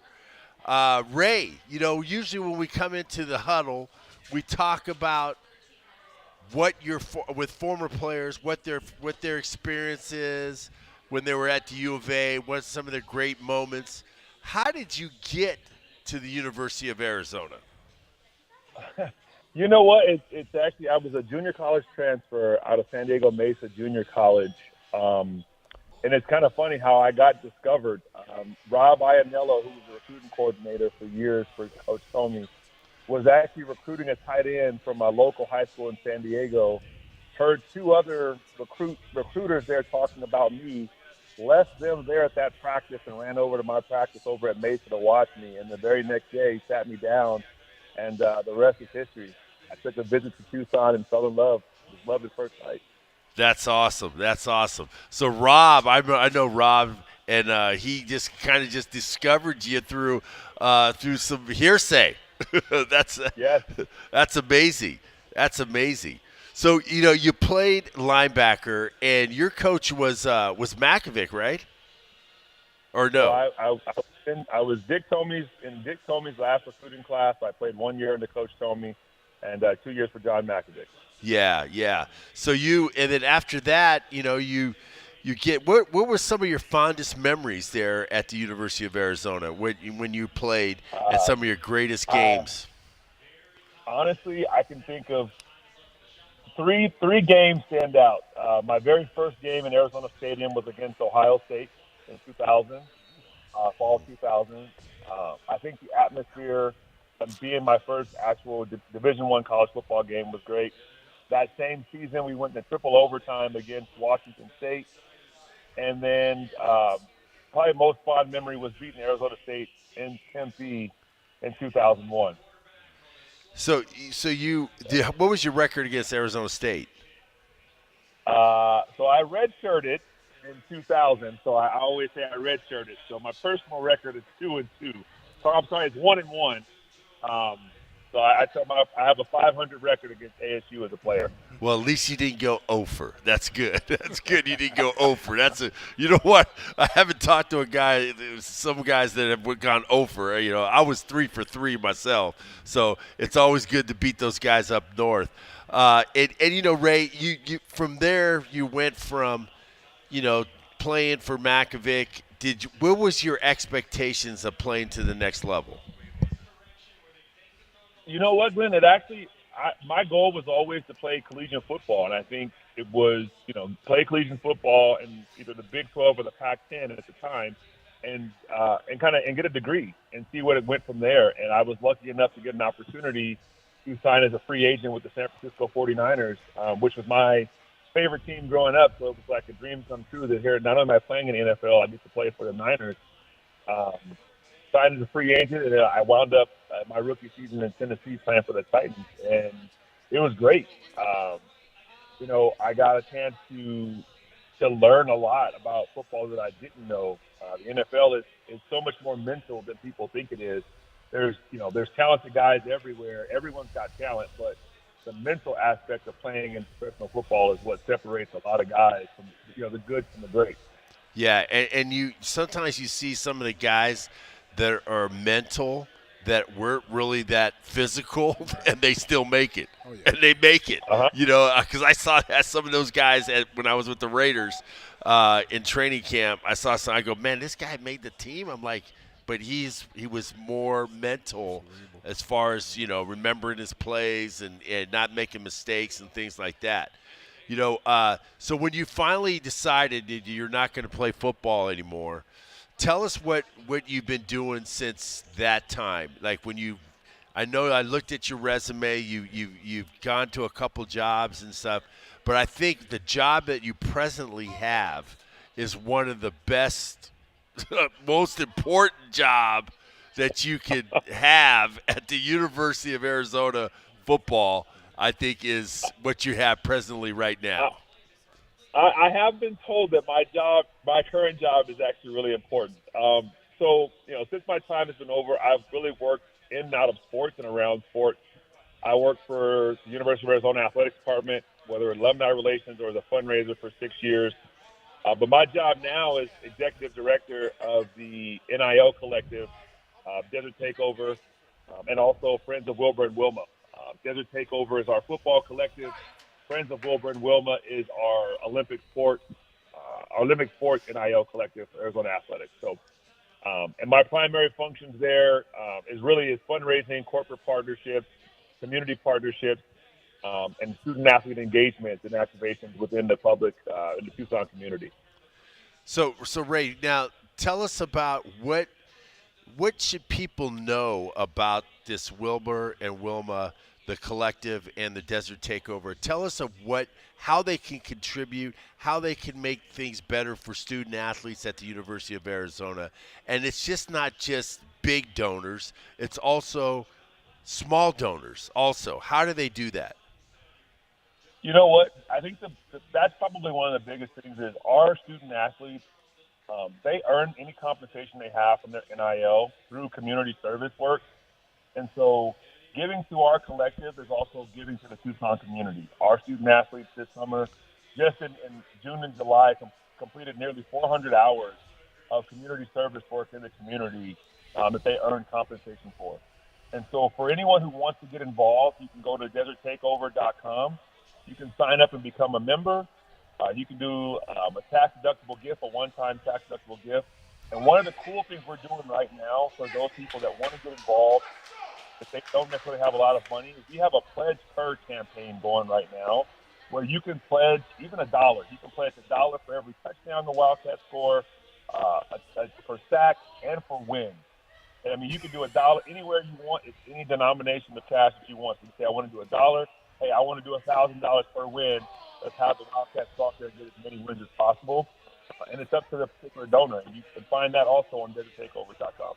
Ray, usually when we come into the huddle, we talk about with former players, what their experience is when they were at the U of A, what some of their great moments. How did you get to the University of Arizona?
You know what? It's actually, I was a junior college transfer out of San Diego Mesa Junior College. And it's kind of funny how I got discovered. Rob Ianello, who was the recruiting coordinator for years for Coach Tomey, was actually recruiting a tight end from a local high school in San Diego. Heard two other recruiters there talking about me, left them there at that practice and ran over to my practice over at Mesa to watch me. And the very next day, he sat me down, and the rest is history. I took a visit to Tucson and fell in love. Just loved at first sight.
That's awesome. That's awesome. So Rob, I know Rob, and he just kind of discovered you through some hearsay. That's amazing. That's amazing. So you played linebacker, and your coach was Makovic, right? Or no?
So I was Dick Tomey's last recruiting class. I played 1 year under Coach Tomey, and 2 years for John Makovic.
Yeah. So and then after that, you get what were some of your fondest memories there at the University of Arizona when you played at some of your greatest games?
Honestly, I can think of three games stand out. My very first game in Arizona Stadium was against Ohio State in 2000, fall 2000. I think the atmosphere of being my first actual Division I college football game was great. That same season, we went into triple overtime against Washington State. And then probably most fond memory was beating Arizona State in Tempe in 2001.
So what was your record against Arizona State?
So I redshirted in 2000. So I always say I redshirted. So my personal record is 2-2. So I'm sorry, it's 1-1. So I have a 500 record against ASU as a player.
Well, at least you didn't go 0-for. That's good. That's good. You didn't go 0-for. You know what? I haven't talked to some guys that have gone 0-for. I was 3-for-3 myself. So it's always good to beat those guys up north. And Ray, you from there you went from, playing for Makovic. What was your expectations of playing to the next level?
You know what, Glenn? My goal was always to play collegiate football, and I think it was, play collegiate football in either the Big 12 or the Pac-10 at the time, and get a degree and see what it went from there. And I was lucky enough to get an opportunity to sign as a free agent with the San Francisco 49ers, which was my favorite team growing up. So it was like a dream come true that here, not only am I playing in the NFL, I get to play for the Niners. Signed as a free agent, and I wound up my rookie season in Tennessee playing for the Titans, and it was great. I got a chance to learn a lot about football that I didn't know. The NFL is so much more mental than people think it is. There's talented guys everywhere. Everyone's got talent, but the mental aspect of playing in professional football is what separates a lot of guys from the good from the great.
Yeah, and you sometimes you see some of the guys that are mental that weren't really that physical, and they still make it. Oh, yeah. And they make it, because I saw some of those guys when I was with the Raiders in training camp. I saw some. I go, man, this guy made the team. I'm like, but he was more mental as far as, remembering his plays and not making mistakes and things like that. So when you finally decided that you're not going to play football anymore, tell us what you've been doing since that time. Like I know I looked at your resume. You've gone to a couple jobs and stuff, but I think the job that you presently have is one of the best, most important job that you could have at the University of Arizona football. I think is what you have presently right now.
I have been told that my current job, is actually really important. So since my time has been over, I've really worked in and out of sports and around sports. I worked for the University of Arizona Athletics Department, whether alumni relations or as a fundraiser for 6 years. But my job now is executive director of the NIL collective, Desert Takeover, and also Friends of Wilbur and Wilma. Desert Takeover is our football collective. Friends of Wilbur and Wilma is our Olympic sports NIL collective for Arizona Athletics. So, and my primary functions there is fundraising, corporate partnerships, community partnerships, and student-athlete engagements and activations within the public in the Tucson community.
So Ray, now tell us about what should people know about this Wilbur and Wilma, the collective, and the Desert Takeover. Tell us how they can contribute, how they can make things better for student athletes at the University of Arizona. And it's just not just big donors; it's also small donors. Also, how do they do that?
You know what? I think that's probably one of the biggest things is our student athletes. They earn any compensation they have from their NIL through community service work. And so giving to our collective is also giving to the Tucson community. Our student athletes this summer, just in June and July, completed nearly 400 hours of community service work in the community that they earn compensation for. And so for anyone who wants to get involved, you can go to deserttakeover.com. You can sign up and become a member. You can do a tax-deductible gift, a one-time tax-deductible gift. And one of the cool things we're doing right now for those people that want to get involved, if they don't necessarily have a lot of money, is we have a Pledge Per campaign going right now where you can pledge even $1. You can pledge $1 for every touchdown the Wildcats score, for sacks, and for wins. And, I mean, you can do $1 anywhere you want. It's any denomination of cash that you want. So you say, I want to do $1. Hey, I want to do $1,000 per win. Let's have the Wildcats go out there and get as many wins as possible. And it's up to the particular donor. And you can find that also on deserttakeover.com.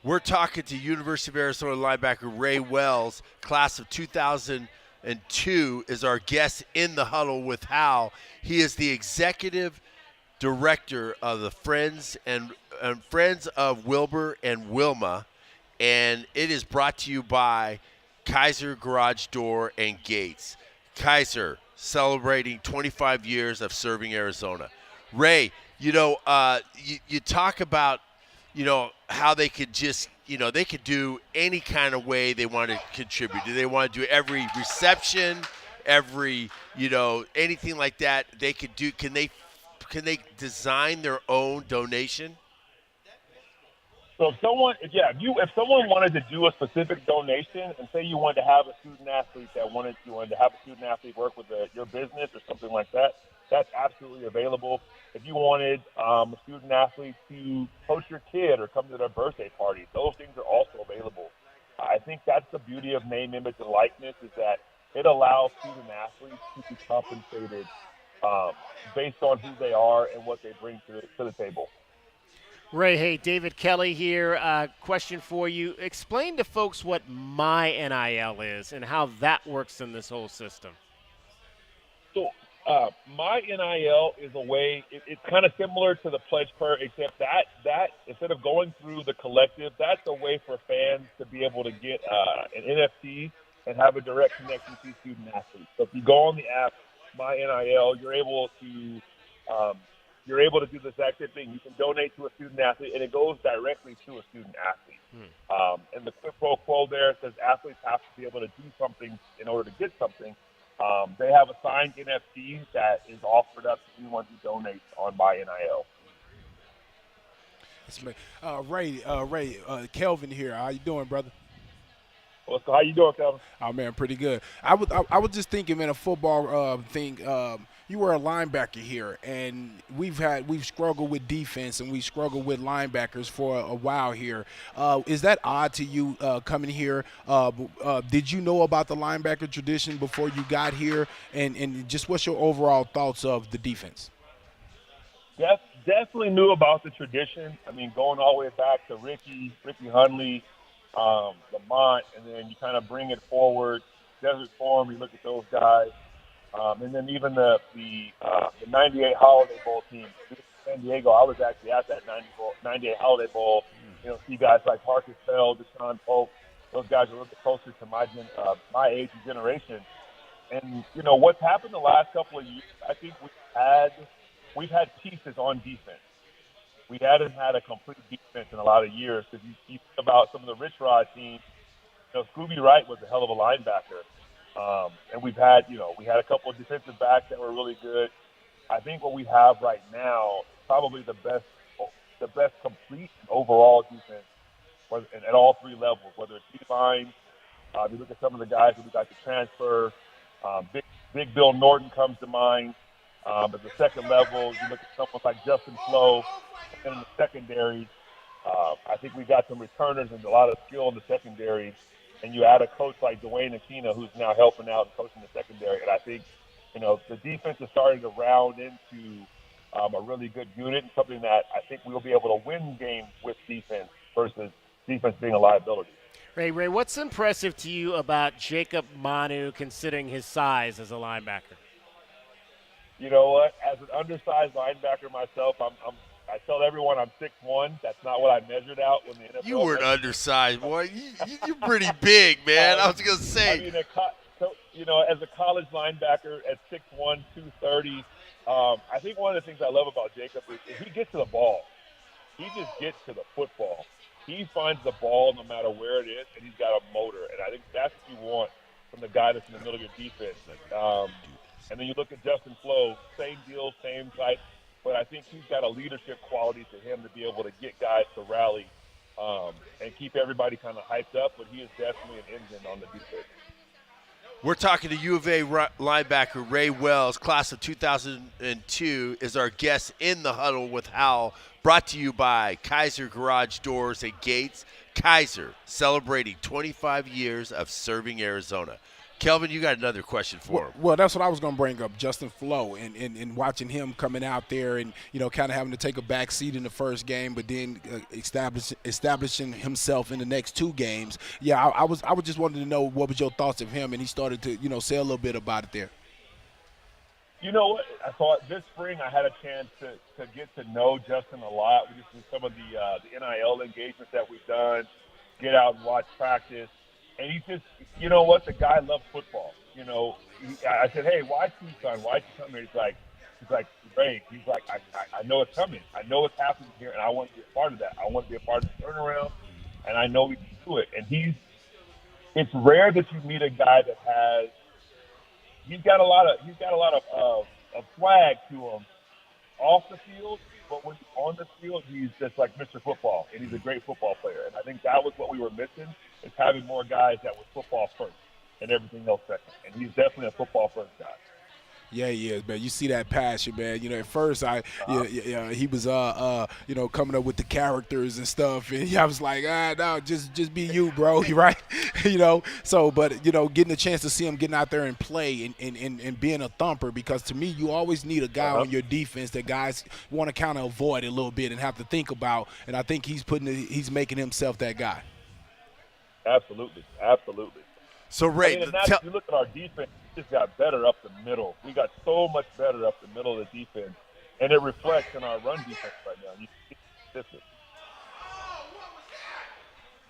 We're talking to University of Arizona linebacker Ray Wells, class of 2002, is our guest in the huddle with Hal. He is the executive director of the Friends of Wilbur and Wilma, and it is brought to you by Kaiser Garage Door and Gates. Kaiser, celebrating 25 years of serving Arizona. Ray, you talk about, how they could just, they could do any kind of way they want to contribute. Do they want to do every reception, anything like that they could do? Can they design their own donation?
So if someone wanted to do a specific donation, and say you wanted to have a student athlete work with your business or something like that, that's absolutely available. If you wanted a student athlete to host your kid or come to their birthday party, those things are also available. I think that's the beauty of name, image, and likeness, is that it allows student athletes to be compensated based on who they are and what they bring to the table.
Ray, hey, David Kelly here. Question for you. Explain to folks what My NIL is and how that works in this whole system.
So My NIL is a way, it's kind of similar to the Pledge Per, except that instead of going through the collective, that's a way for fans to be able to get an NFT and have a direct connection to student athletes. So if you go on the app, My NIL, you're able to do this exact same thing. You can donate to a student athlete, and it goes directly to a student athlete. And the quid pro quo there says athletes have to be able to do something in order to get something. They have a signed NFT that is offered up to anyone who donates on My NIL.
Ray, Kelvin here. How you doing, brother?
How you doing, Kelvin?
Oh man, pretty good. I was just thinking, man, a football thing. You were a linebacker here, and we've struggled with defense and we struggled with linebackers for a while here. Is that odd to you coming here? Did you know about the linebacker tradition before you got here, and just what's your overall thoughts of the defense?
Definitely knew about the tradition. I mean, going all the way back to Ricky Hundley, Lamont, and then you kind of bring it forward. Desert Storm, you look at those guys. And then even the 98 Holiday Bowl team, San Diego, I was actually at that 98 Holiday Bowl. You know, see guys like Marcus Bell, Deshaun Polk. Those guys are a little bit closer to my age and generation. And, you know, what's happened the last couple of years, I think we've had pieces on defense. We hadn't had a complete defense in a lot of years. Because you think about some of the Rich Rod teams, you know, Scooby Wright was a hell of a linebacker. And we had a couple of defensive backs that were really good. I think what we have right now is probably the best complete overall defense at all three levels, whether it's D-line. You look at some of the guys that we got to transfer. Big Bill Norton comes to mind. At the second level, you look at someone like Justin Flo. And in the secondary, I think we got some returners and a lot of skill in the secondary. And you add a coach like Dwayne Aquina, who's now helping out and coaching the secondary. And I think, you know, the defense is starting to round into a really good unit and something that I think we'll be able to win games with defense versus defense being a liability.
Ray, what's impressive to you about Jacob Manu considering his size as a linebacker?
You know what? As an undersized linebacker myself, I tell everyone I'm 6'1". That's not what I measured out when the NFL.
You weren't undersized, boy. You're pretty big, man. I was going to say.
I mean, as a college linebacker at 6'1", 230, I think one of the things I love about Jacob is he gets to the ball. He just gets to the football. He finds the ball no matter where it is, and he's got a motor. And I think that's what you want from the guy that's in the middle of your defense. And then you look at Justin Flo, same deal, same type. But I think he's got a leadership quality to him to be able to get guys to rally and keep everybody kind of hyped up. But he is definitely an engine on the defense.
We're talking to U of A linebacker Ray Wells, class of 2002, is our guest in the huddle with Hal, brought to you by Kaiser Garage Doors and Gates. Kaiser, celebrating 25 years of serving Arizona. Kelvin, you got another question for him.
Well, that's what I was going to bring up, Justin Flo, and watching him coming out there and, you know, kind of having to take a back seat in the first game, but then establishing himself in the next two games. Yeah, I was just wanted to know what was your thoughts of him, and he started to, you know, say a little bit about it there.
You know what? I thought this spring I had a chance to get to know Justin a lot. We just did some of the NIL engagements that we've done, get out and watch practice. And he just, you know what, the guy loves football. You know, I said, hey, why Tucson? Why'd you come here? He's like, Ray, he's like, I know it's coming. I know it's happening here, and I want to be a part of that. I want to be a part of the turnaround, and I know we can do it. And it's rare that you meet a guy that he's got a lot of swag to him off the field, but when he's on the field, he's just like Mr. Football, and he's a great football player. And I think that was what we were missing, is having more guys that were football first and everything else second. And he's definitely a football first guy.
Yeah, he is, man. You see that passion, man. You know, at first he was you know, coming up with the characters and stuff, and I was like, no, just be you, bro. Right? You know. So, but you know, getting a chance to see him getting out there and play and being a thumper, because to me, you always need a guy on your defense that guys want to kind of avoid a little bit and have to think about. And I think he's making himself that guy.
Absolutely.
So, Ray,
you look at our defense, it just got better up the middle. We got so much better up the middle of the defense, and it reflects in our run defense right now. You see this.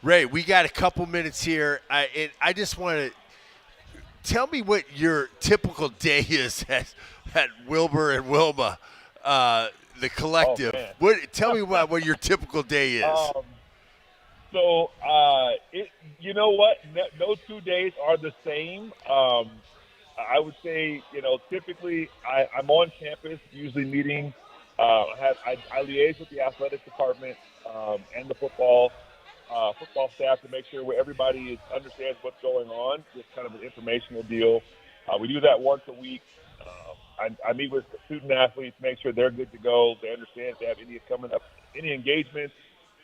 Ray, we got a couple minutes here. I just want to tell me what your typical day is at Wilbur and Wilma, the collective. Tell me what your typical day is.
So, you know what? No 2 days are the same. I would say, you know, typically I'm on campus, usually meeting. I liaise with the athletic department. and the football staff to make sure where everybody understands what's going on. Just kind of an informational deal. We do that once a week. I meet with student athletes, make sure they're good to go. They understand if they have any engagements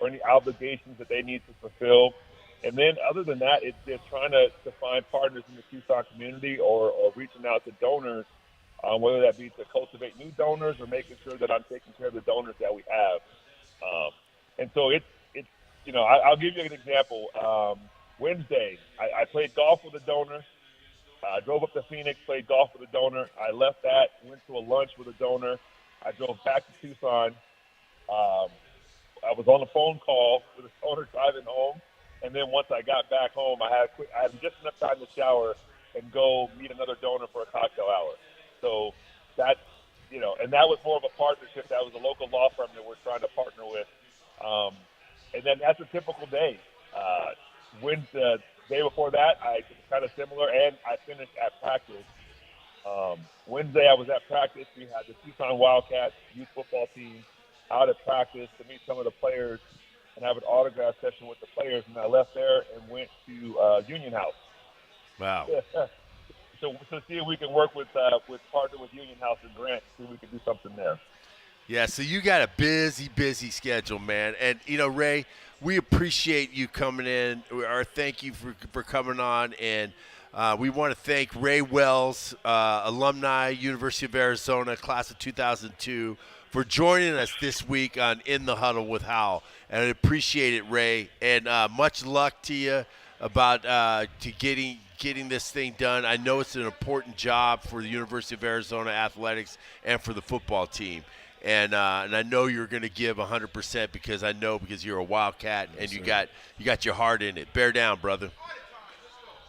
or any obligations that they need to fulfill. And then other than that, it's just trying to find partners in the Tucson community or reaching out to donors, whether that be to cultivate new donors or making sure that I'm taking care of the donors that we have. And so it's I'll give you an example. Wednesday, I played golf with a donor. I drove up to Phoenix, played golf with a donor. I left that, went to a lunch with a donor. I drove back to Tucson. I was on a phone call with a donor driving home. And then once I got back home, I had just enough time to shower and go meet another donor for a cocktail hour. So that's, and that was more of a partnership. That was a local law firm that we're trying to partner with. And then that's a typical day. The day before that, I was kind of similar, and I finished at practice. Wednesday, I was at practice. We had the Tucson Wildcats youth football team out at practice to meet some of the players and have an autograph session with the players. And I left there and went to Union House.
Wow.
So see if we can work with partner with Union House and Grant, see if we can do something there.
Yeah, so you got a busy schedule, man. And, Ray, we appreciate you coming in. Thank you for coming on. And we want to thank Ray Wells, alumni, University of Arizona, class of 2002, for joining us this week on In the Huddle with Hal. And I appreciate it, Ray. And much luck to you about to getting this thing done. I know it's an important job for the University of Arizona athletics and for the football team. And I know you're going to give 100% because you're a Wildcat and you got your heart in it. Bear down, brother.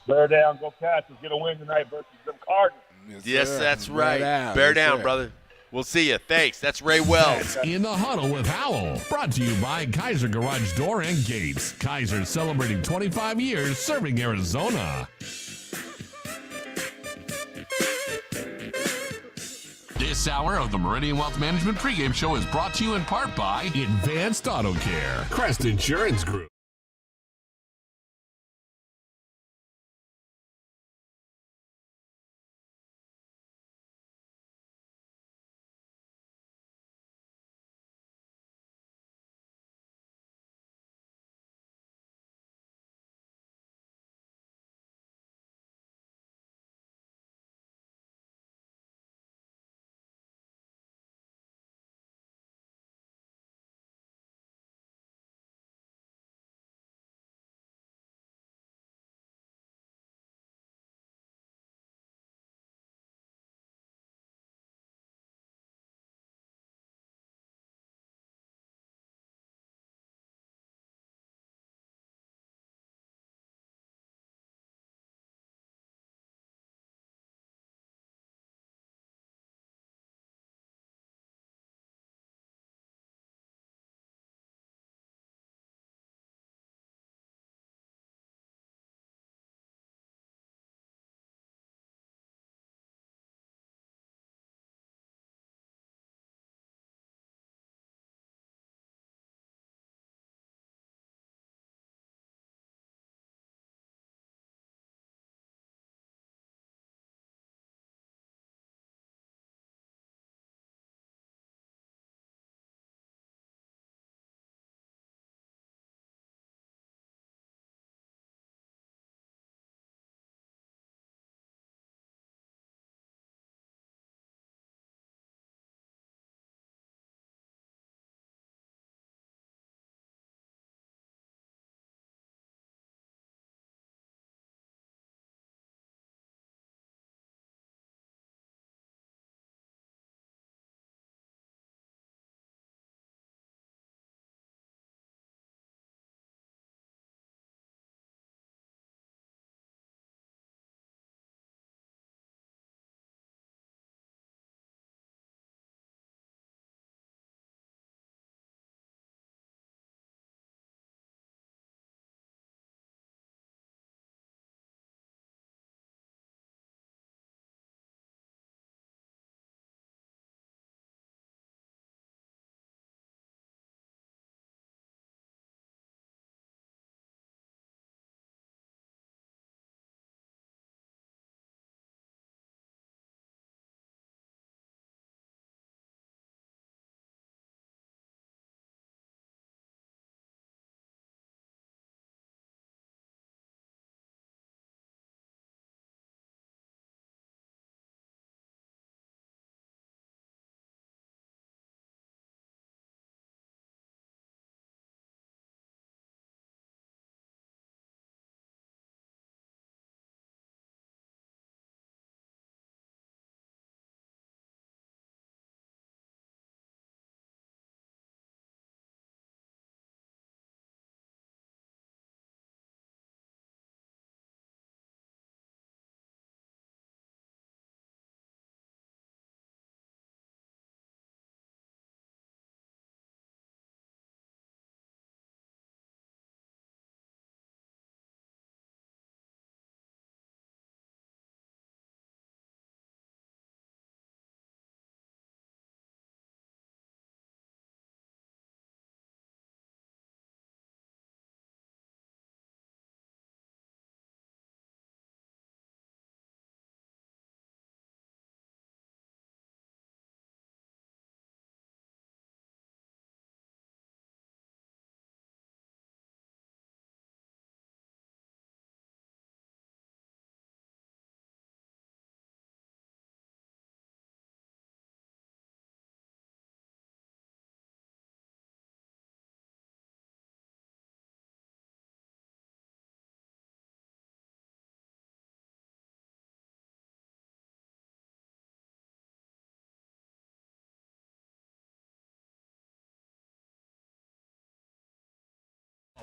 Bear down, go Cats. Let's get a win tonight versus them Cardinals.
Yes, that's right. Bear down, brother. We'll see you. Thanks. That's Ray Wells.
In the Huddle with Howell. Brought to you by Kaiser Garage Door and Gates. Kaiser celebrating 25 years serving Arizona. This hour of the Meridian Wealth Management pregame show is brought to you in part by Advanced Auto Care, Crest Insurance Group.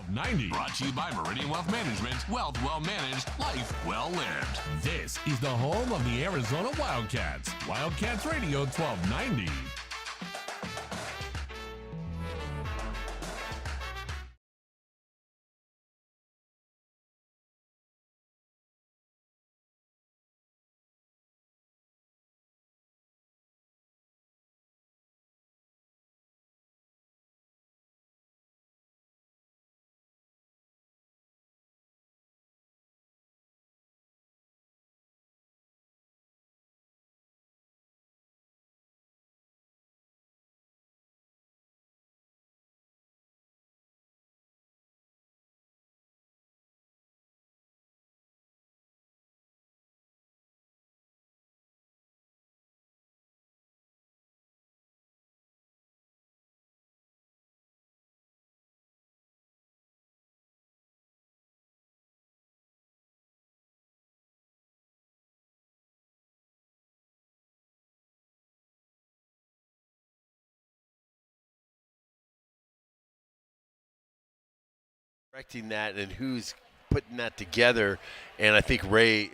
1290. Brought to you by Meridian Wealth Management. Wealth well managed, life well lived. This is the home of the Arizona Wildcats. Wildcats Radio 1290.
Correcting that and who's putting that together, and I think Ray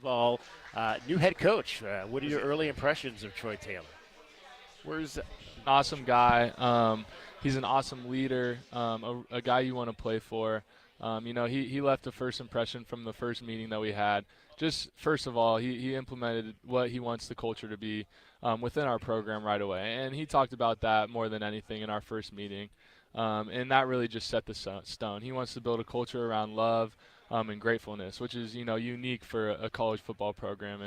all, new head coach. What are your early impressions of Troy Taylor?
Where's an awesome guy. He's an awesome leader, a guy you want to play for. He left a first impression from the first meeting that we had. Just first of all, he implemented what he wants the culture to be within our program right away. And he talked about that more than anything in our first meeting. And that really just set the stone. He wants to build a culture around love and gratefulness, which is, unique for a college football program.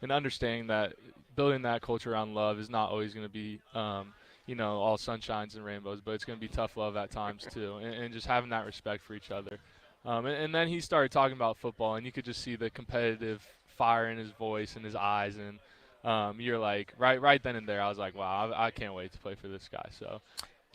And understanding that building that culture around love is not always going to be, all sunshines and rainbows, but it's going to be tough love at times too. And just having that respect for each other. And then he started talking about football, and you could just see the competitive fire in his voice and his eyes. And you're like, right then and there, I was like, wow, I can't wait to play for this guy. So.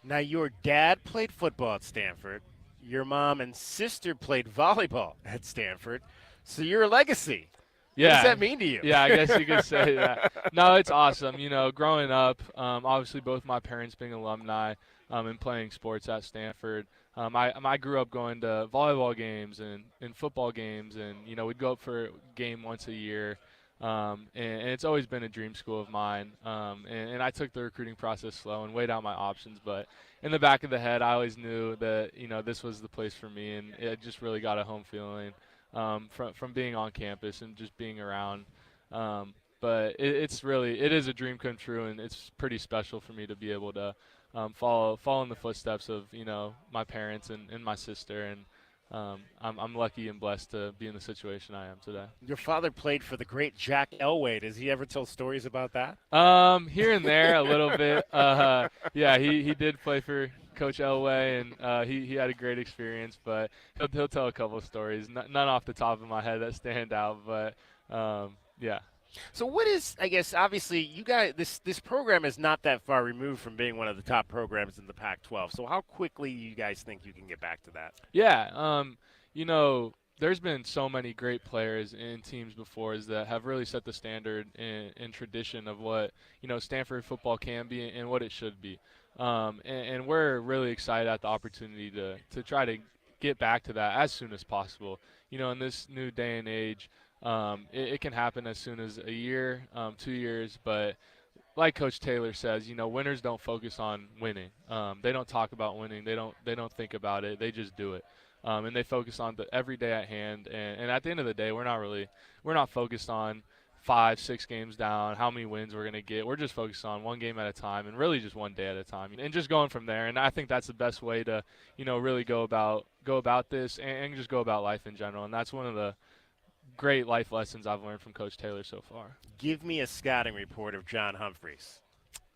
Now, your dad played football at Stanford. Your mom and sister played volleyball at Stanford. So you're a legacy.
Yeah.
What does that mean to you?
Yeah, I guess you could say that. No, it's awesome. Growing up, obviously both my parents being alumni and playing sports at Stanford, I grew up going to volleyball games and football games, and, we'd go up for a game once a year. And it's always been a dream school of mine. And I took the recruiting process slow and weighed out my options. But in the back of the head, I always knew that, this was the place for me. And it just really got a home feeling from being on campus and just being around. But it is a dream come true, and it's pretty special for me to be able to follow in the footsteps of, my parents and my sister. And I'm lucky and blessed to be in the situation I am today.
Your father played for the great Jack Elway. Does he ever tell stories about that?
Here and there a little bit. Yeah, he did play for Coach Elway, and he had a great experience, but he'll tell a couple of stories. None off the top of my head that stand out, but yeah.
So what is, I guess, obviously you guys, this program is not that far removed from being one of the top programs in the Pac-12. So how quickly you guys think you can get back to that?
Yeah, there's been so many great players in teams before that have really set the standard and tradition of what, Stanford football can be and what it should be. And we're really excited at the opportunity to try to get back to that as soon as possible. In this new day and age, it can happen as soon as a year, 2 years, but like Coach Taylor says, winners don't focus on winning. They don't talk about winning. They don't think about it. They just do it. And they focus on the every day at hand. And at the end of the day, we're not focused on 5-6 games down, how many wins we're going to get. We're just focused on one game at a time and really just one day at a time and just going from there. And I think that's the best way to, really go about this and just go about life in general. And that's one of the great life lessons I've learned from Coach Taylor so far.
Give me a scouting report of John Humphreys.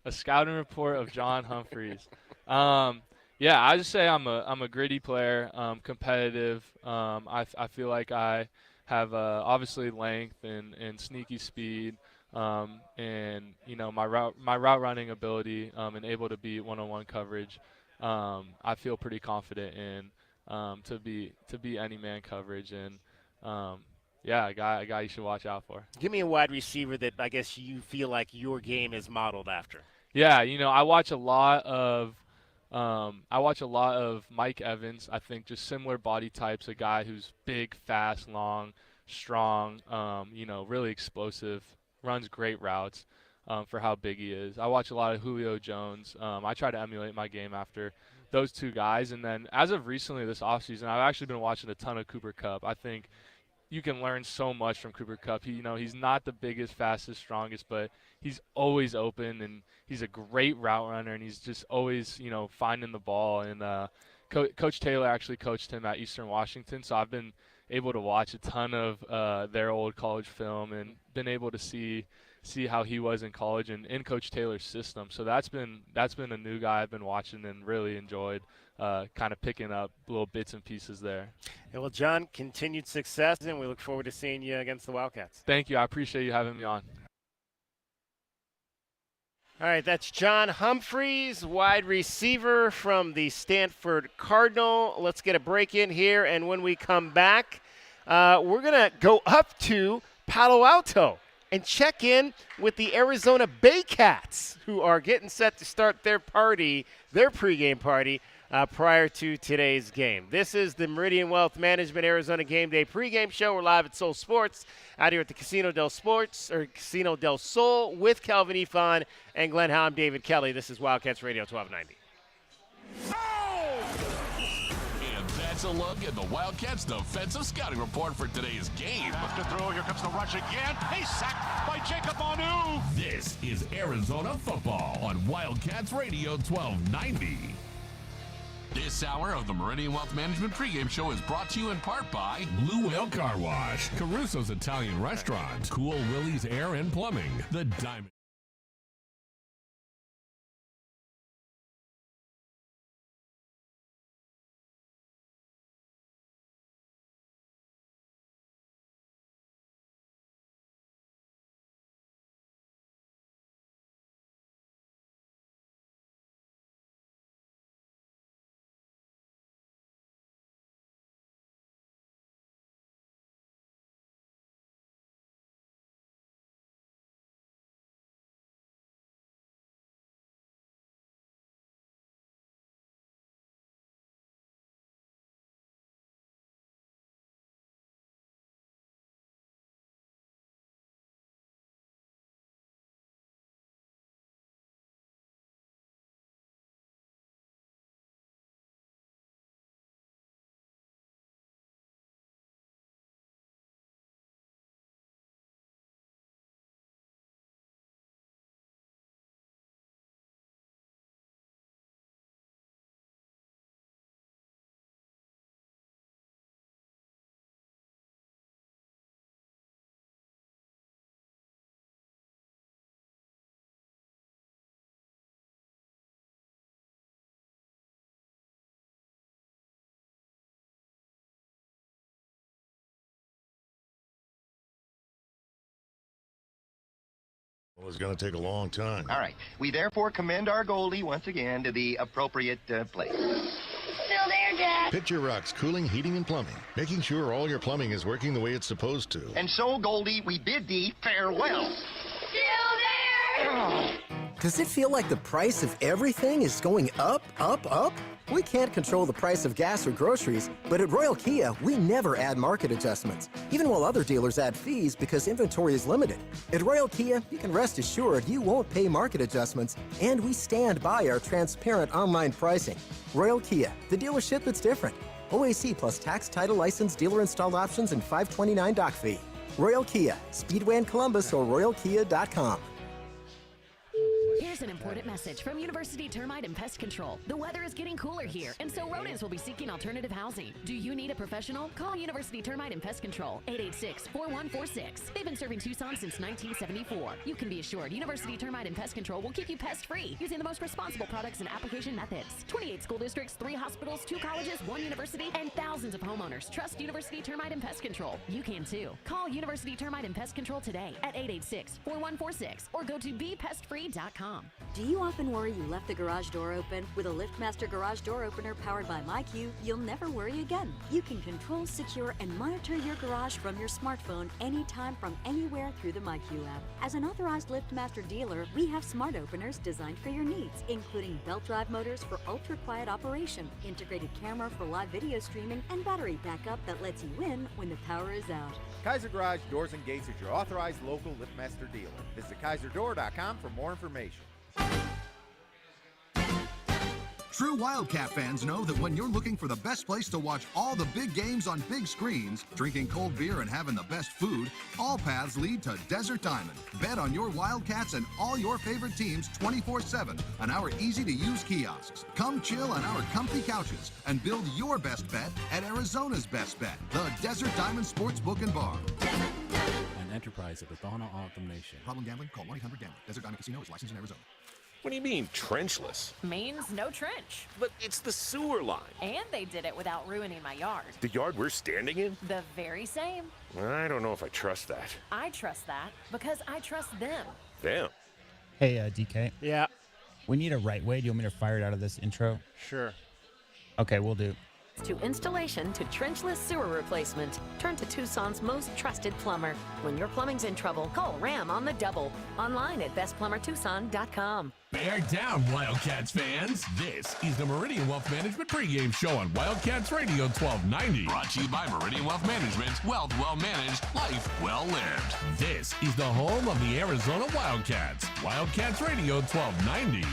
A scouting report of John Humphreys. Yeah, I just say I'm a gritty player, competitive. I feel like I have obviously length and sneaky speed, and my route running ability and able to beat one-on-one coverage. I feel pretty confident in to be any man coverage, and yeah, a guy you should watch out for.
Give me a wide receiver that I guess you feel like your game is modeled after.
Yeah, I watch a lot of Mike Evans. I think just similar body types, a guy who's big, fast, long, strong, really explosive, runs great routes for how big he is. I watch a lot of Julio Jones. I try to emulate my game after those two guys. And then as of recently this offseason, I've actually been watching a ton of Cooper Kupp. I think you can learn so much from Cooper Kupp. He's not the biggest, fastest, strongest, but he's always open, and he's a great route runner, and he's just always, finding the ball. And Coach Taylor actually coached him at Eastern Washington, so I've been able to watch a ton of their old college film and been able to see how he was in college and in Coach Taylor's system. So that's been a new guy I've been watching and really enjoyed kind of picking up little bits and pieces there.
And well, John, continued success, and we look forward to seeing you against the Wildcats.
Thank you. I appreciate you having me on.
All right, that's John Humphreys, wide receiver from the Stanford Cardinal. Let's get a break in here, and when we come back, we're going to go up to Palo Alto and check in with the Arizona Baycats, who are getting set to start their pregame party prior to today's game. This is the Meridian Wealth Management Arizona Game Day pregame show. We're live at Sol Sports out here at the Casino del Sol with Calvin Ifan and Glenn Howe. I'm David Kelly. This is Wildcats Radio 1290.
And that's a look at the Wildcats' defensive scouting report for today's game.
Left to throw. Here comes the rush again. He's sacked by Jacob Manu.
This is Arizona football on Wildcats Radio 1290.
This hour of the Meridian Wealth Management pregame show is brought to you in part by
Blue Whale Car Wash, Caruso's Italian Restaurant, Cool Willie's Air and Plumbing, The Diamond.
Well, it's going to take a long time.
All right. We therefore commend our goalie once again to the appropriate place.
Still there, Dad.
Picture Rocks Cooling, Heating, and Plumbing. Making sure all your plumbing is working the way it's supposed to.
And so, Goldie, we bid thee farewell.
Still there.
Does it feel like the price of everything is going up, up, up? We can't control the price of gas or groceries, but at Royal Kia, we never add market adjustments, even while other dealers add fees because inventory is limited. At Royal Kia, you can rest assured you won't pay market adjustments, and we stand by our transparent online pricing. Royal Kia, the dealership that's different. OAC plus tax, title, license, dealer installed options, and $529 doc fee. Royal Kia, Speedway in Columbus or royalkia.com.
Here's an important message from University Termite and Pest Control. The weather is getting cooler here, and so rodents will be seeking alternative housing. Do you need a professional? Call University Termite and Pest Control, 886-4146. They've been serving Tucson since 1974. You can be assured University Termite and Pest Control will keep you pest-free using the most responsible products and application methods. 28 school districts, 3 hospitals, 2 colleges, 1 university, and thousands of homeowners trust University Termite and Pest Control. You can too. Call University Termite and Pest Control today at 886-4146 or go to bepestfree.com.
Do you often worry you left the garage door open? With a LiftMaster garage door opener powered by MyQ, you'll never worry again. You can control, secure, and monitor your garage from your smartphone anytime from anywhere through the MyQ app. As an authorized LiftMaster dealer, we have smart openers designed for your needs, including belt drive motors for ultra-quiet operation, integrated camera for live video streaming, and battery backup that lets you in when the power is out.
Kaiser Garage Doors and Gates is your authorized local LiftMaster dealer. Visit KaiserDoor.com for more information.
True Wildcat fans know that when you're looking for the best place to watch all the big games on big screens, drinking cold beer and having the best food, all paths lead to Desert Diamond. Bet on your Wildcats and all your favorite teams 24/7 on our easy-to-use kiosks. Come chill on our comfy couches and build your best bet at Arizona's best bet, the Desert Diamond Sportsbook and Bar.
An enterprise of the Thana Autumn Nation.
Problem gambling? Call 1-800-GAMBLER. Desert Diamond Casino is licensed in Arizona.
What do you mean, trenchless?
Means no trench.
But it's the sewer line.
And they did it without ruining my yard.
The yard we're standing in?
The very same.
I don't know if I trust that.
I trust that because I trust them.
Them?
Hey, DK.
Yeah.
We need a right way. Do you want me to fire it out of this intro?
Sure.
Okay, we'll do.
to installation to trenchless sewer replacement. Turn to Tucson's most trusted plumber. When your plumbing's in trouble, call Ram on the double. Online at bestplumbertucson.com.
Bear down, Wildcats fans. This is the Meridian Wealth Management pregame show on Wildcats Radio 1290.
Brought to you by Meridian Wealth Management. Wealth well managed, life well lived.
This is the home of the Arizona Wildcats. Wildcats Radio 1290.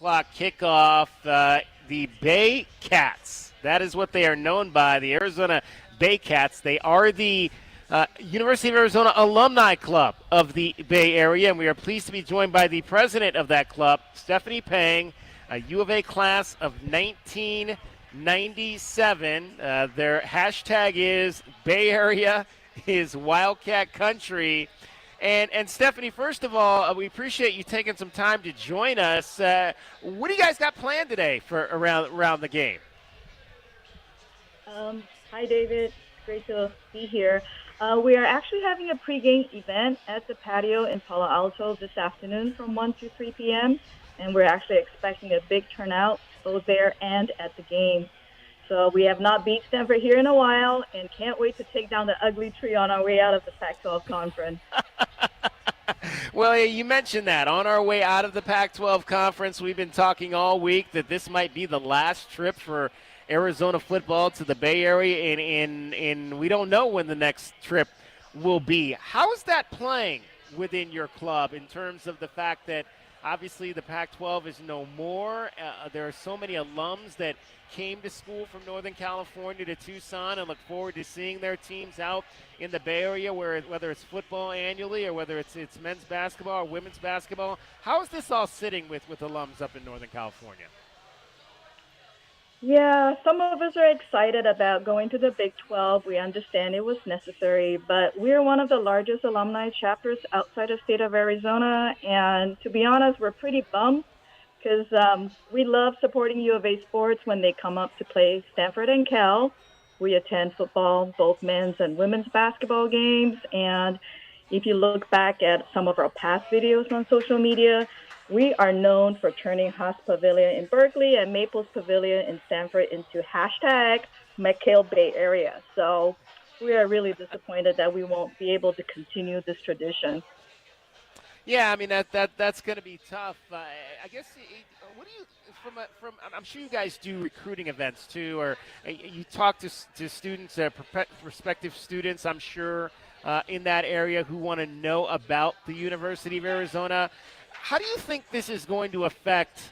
o'clock kickoff. The Bay Cats. That is what they are known by, the Arizona Bay Cats. They are the University of Arizona Alumni Club of the Bay Area, and we are pleased to be joined by the president of that club, Stephanie Pang, a U of A class of 1997. Their hashtag is Bay Area is Wildcat Country. And Stephanie, first of all, we appreciate you taking some time to join us. What do you guys got planned today for around the game?
Hi, David. Great to be here. We are actually having a pregame event at the patio in Palo Alto this afternoon from 1 to 3 p.m., and we're actually expecting a big turnout both there and at the game. So we have not beat Stanford here in a while and can't wait to take down the ugly tree on our way out of the Pac-12 conference.
Well, you mentioned that. On our way out of the Pac-12 conference, we've been talking all week that this might be the last trip for Arizona football to the Bay Area, and we don't know when the next trip will be. How is that playing within your club in terms of the fact that obviously the Pac-12 is no more? There are so many alums that came to school from Northern California to Tucson and look forward to seeing their teams out in the Bay Area, whether it's football annually or whether it's men's basketball or women's basketball. How is this all sitting with alums up in Northern California?
Yeah, some of us are excited about going to the Big 12. We understand it was necessary, but we're one of the largest alumni chapters outside the state of Arizona, and to be honest, we're pretty bummed because we love supporting U of A sports when they come up to play Stanford and Cal. We attend football, both men's and women's basketball games, and if you look back at some of our past videos on social media, we are known for turning Haas Pavilion in Berkeley and Maples Pavilion in Stanford into hashtag McHale Bay Area. So we are really disappointed that we won't be able to continue this tradition.
Yeah, I mean that's going to be tough. I guess. What do you from? I'm sure you guys do recruiting events too, or you talk to students, prospective students. I'm sure in that area who want to know about the University of Arizona. How do you think this is going to affect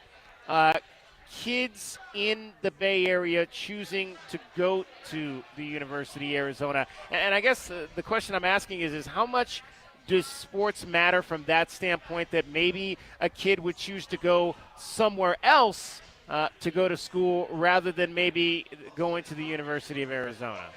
kids in the Bay Area choosing to go to the University of Arizona? And I guess the question I'm asking is how much does sports matter from that standpoint, that maybe a kid would choose to go somewhere else to go to school rather than maybe going to the University of Arizona?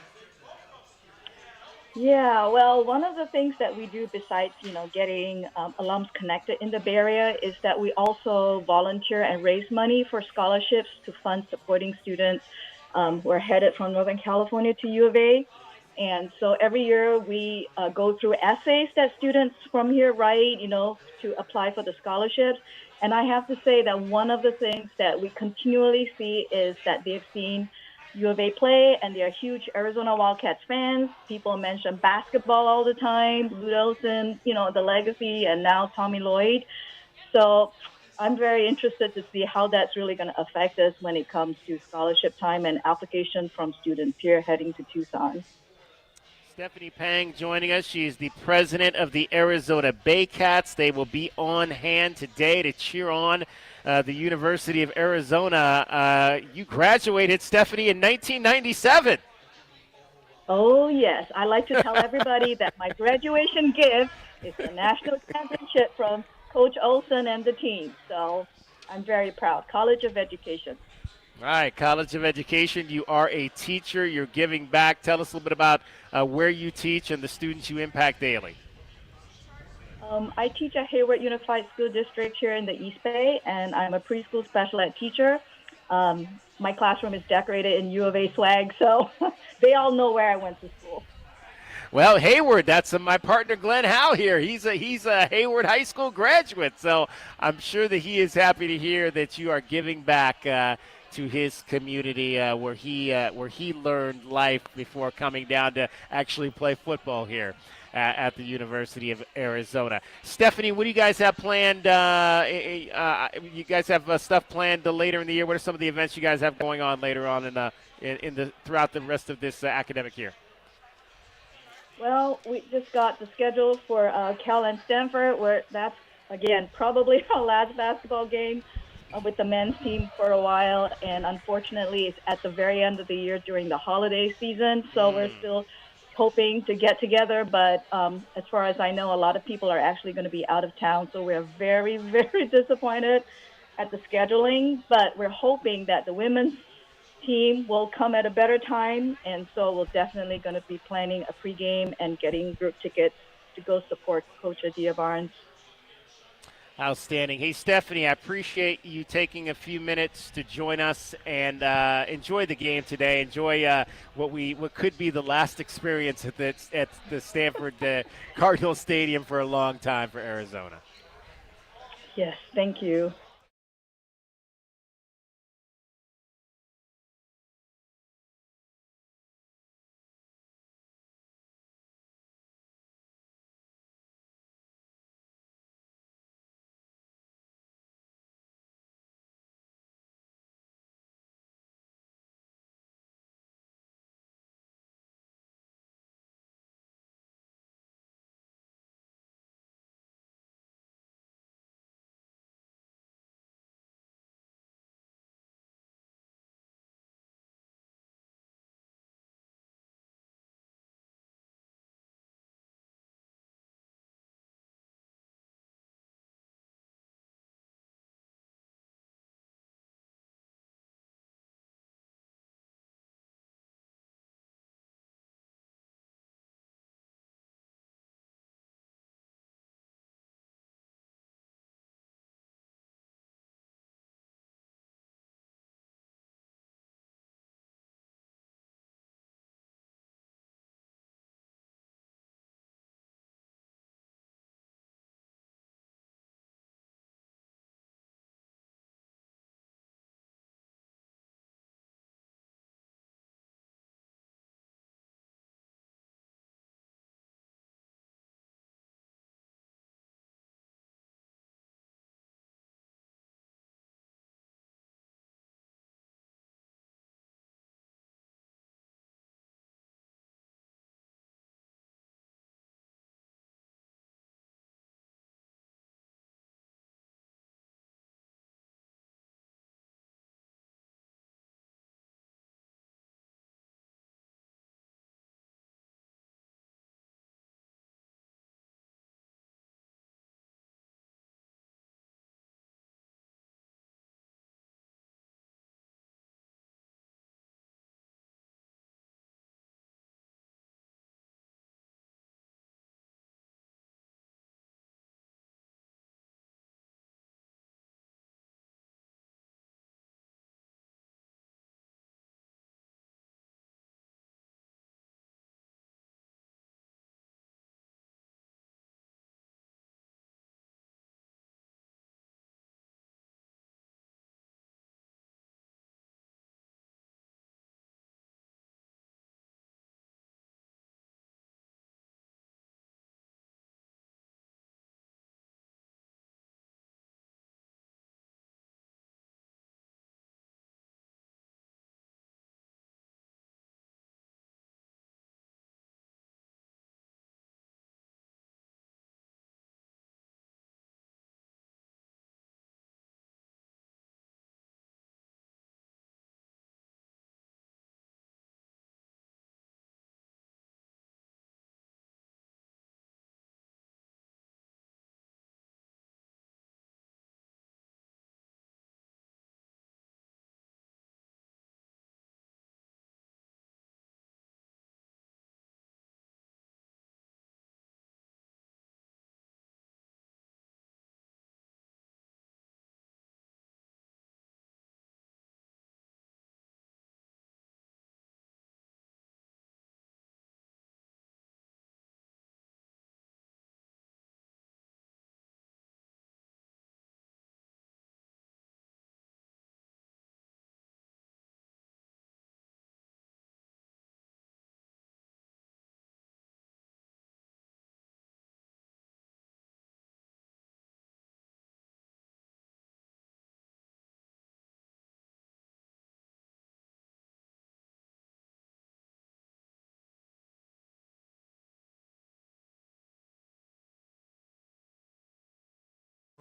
Yeah, well, one of the things that we do besides, getting alums connected in the Bay Area is that we also volunteer and raise money for scholarships to fund supporting students who are headed from Northern California to U of A. And so every year we go through essays that students from here write, to apply for the scholarships. And I have to say that one of the things that we continually see is that they've seen U of A play, and they're huge Arizona Wildcats fans. People mention basketball all the time, Lute Olson, the legacy, and now Tommy Lloyd. So I'm very interested to see how that's really going to affect us when it comes to scholarship time and application from students here heading to Tucson.
Stephanie Pang joining us. She is the president of the Arizona Bay Cats. They will be on hand today to cheer on the University of Arizona. You graduated, Stephanie, in 1997.
Oh, yes. I like to tell everybody that my graduation gift is the national championship from Coach Olson and the team. So I'm very proud. College of Education.
All right, College of Education. You are a teacher. You're giving back. Tell us a little bit about where you teach and the students you impact daily.
I teach at Hayward Unified School District here in the East Bay, and I'm a preschool special ed teacher. My classroom is decorated in U of A swag, so they all know where I went to school.
Well, Hayward, that's my partner Glenn Howe here. He's a Hayward High School graduate, so I'm sure that he is happy to hear that you are giving back to his community where he learned life before coming down to actually play football here at the University of Arizona. Stephanie, what do you guys have planned? You guys have stuff planned later in the year. What are some of the events you guys have going on later on throughout the rest of this academic year?
Well, we just got the schedule for Cal and Stanford, where that's, again, probably our last basketball game. with the men's team for a while, and unfortunately, it's at the very end of the year during the holiday season. So we're still hoping to get together, but as far as I know, a lot of people are actually going to be out of town. So we're very, very disappointed at the scheduling, but we're hoping that the women's team will come at a better time, and so we're definitely going to be planning a pregame and getting group tickets to go support Coach Adia Barnes.
Outstanding. Hey, Stephanie, I appreciate you taking a few minutes to join us and enjoy the game today. Enjoy what could be the last experience at the Stanford Cardinal Stadium for a long time for Arizona.
Yes, thank you.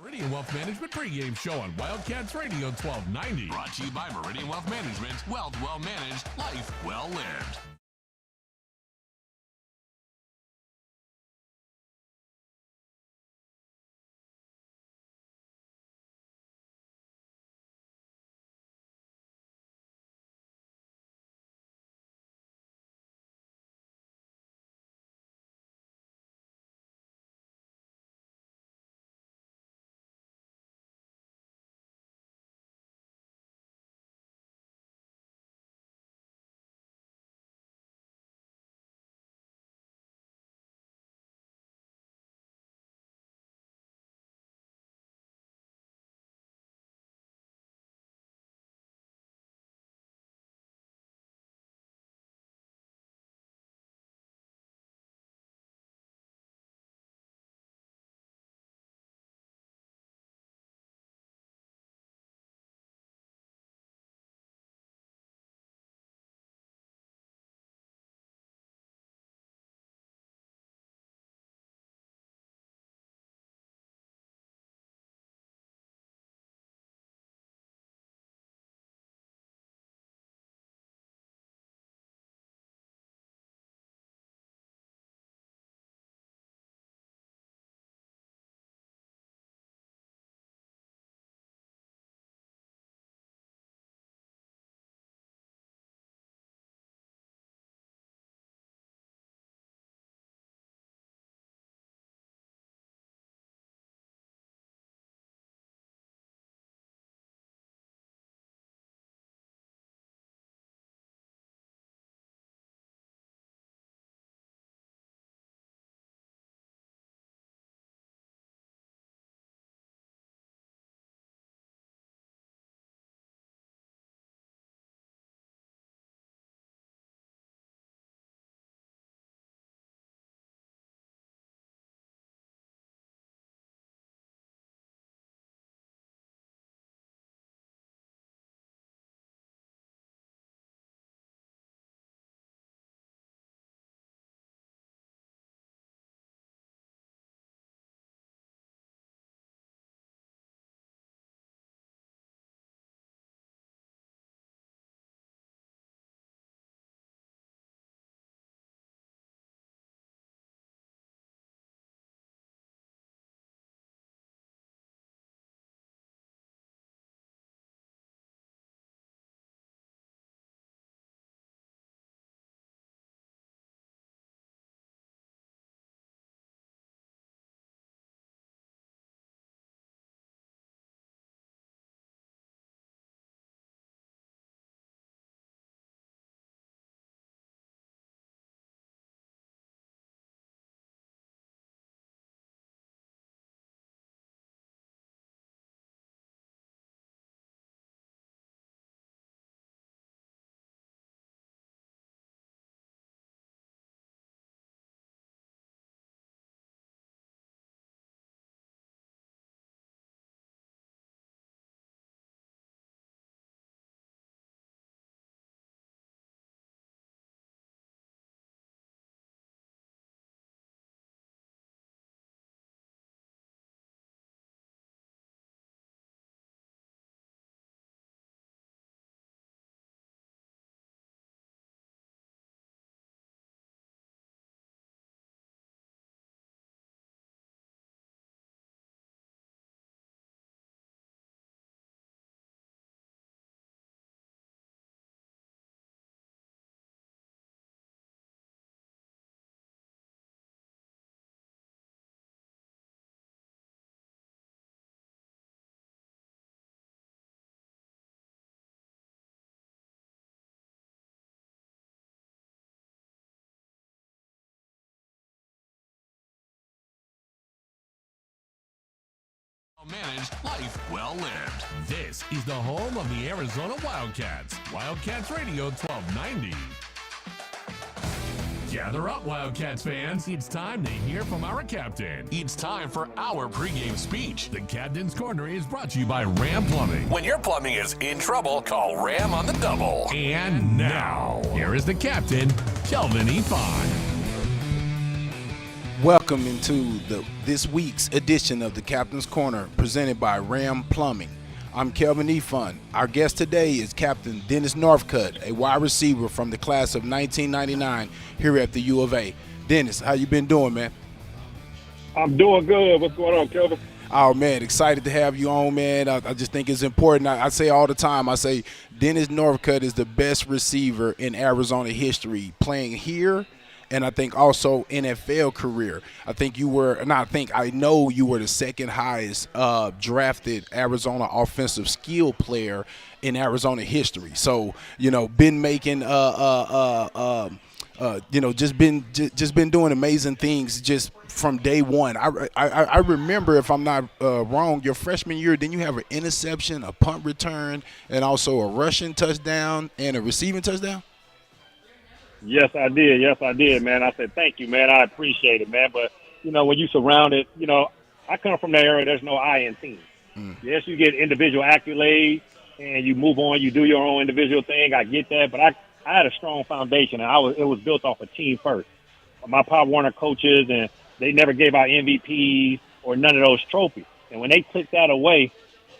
Meridian Wealth Management pregame show on Wildcats Radio 1290. Brought to you by Meridian Wealth Management. Wealth well managed, life well lived. Managed, life well lived. This is the home of the Arizona Wildcats. Wildcats Radio 1290. Gather up, Wildcats fans. It's time to hear from our captain. It's time for our pregame speech. The Captain's Corner is brought to you by Ram Plumbing. When your plumbing is in trouble, call Ram on the double. And now, here is the captain, Kelvin Ifan.
Welcome into this week's edition of the Captain's Corner, presented by Ram Plumbing. I'm Kelvin Efun. Our guest today is Captain Dennis Northcutt, a wide receiver from the class of 1999 here at the U of A. Dennis, how you been doing, man?
I'm doing good. What's going on, Kelvin?
Oh, man, excited to have you on, man. I just think it's important. I say all the time, I say Dennis Northcutt is the best receiver in Arizona history, playing here and I think also NFL career. I know you were the second highest drafted Arizona offensive skill player in Arizona history. So, been making just been doing amazing things just from day one. I remember, if I'm not wrong, your freshman year, didn't you have an interception, a punt return, and also a rushing touchdown and a receiving touchdown?
Yes, I did, man. I said, thank you, man. I appreciate it, man. But, when you surround it, I come from the area, there's no I in team. Yes, you get individual accolades and you move on, you do your own individual thing. I get that. But I had a strong foundation, and it was built off a team first. My Pop Warner coaches, and they never gave out MVPs or none of those trophies. And when they took that away,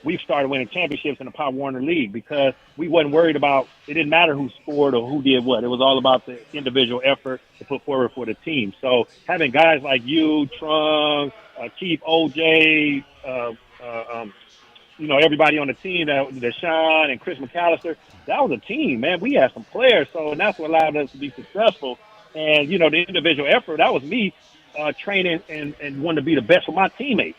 we started winning championships in the Pop Warner League because we wasn't worried about – it didn't matter who scored or who did what. It was all about the individual effort to put forward for the team. So having guys like you, Trung, Chief, OJ, everybody on the team, Deshaun and Chris McAllister, that was a team, man. We had some players, and that's what allowed us to be successful. And, the individual effort, that was me training and wanting to be the best for my teammates.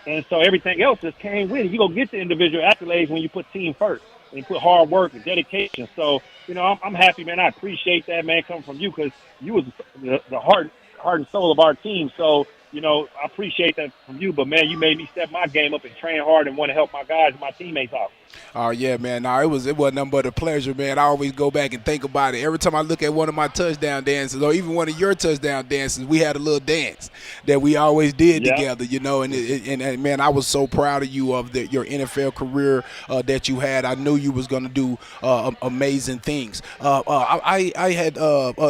And so everything else just came with it. You're going to get the individual accolades when you put team first and you put hard work and dedication. So, I'm happy, man. I appreciate that, man, coming from you because you was the heart and soul of our team. So, I appreciate that from you. But, man, you made me step my game up and train hard and want to help my guys and my teammates out.
Oh, yeah, man. No, it wasn't nothing but a pleasure, man. I always go back and think about it. Every time I look at one of my touchdown dances or even one of your touchdown dances, we had a little dance that we always did together, And man, I was so proud of you of your NFL career that you had. I knew you was going to do amazing things. I had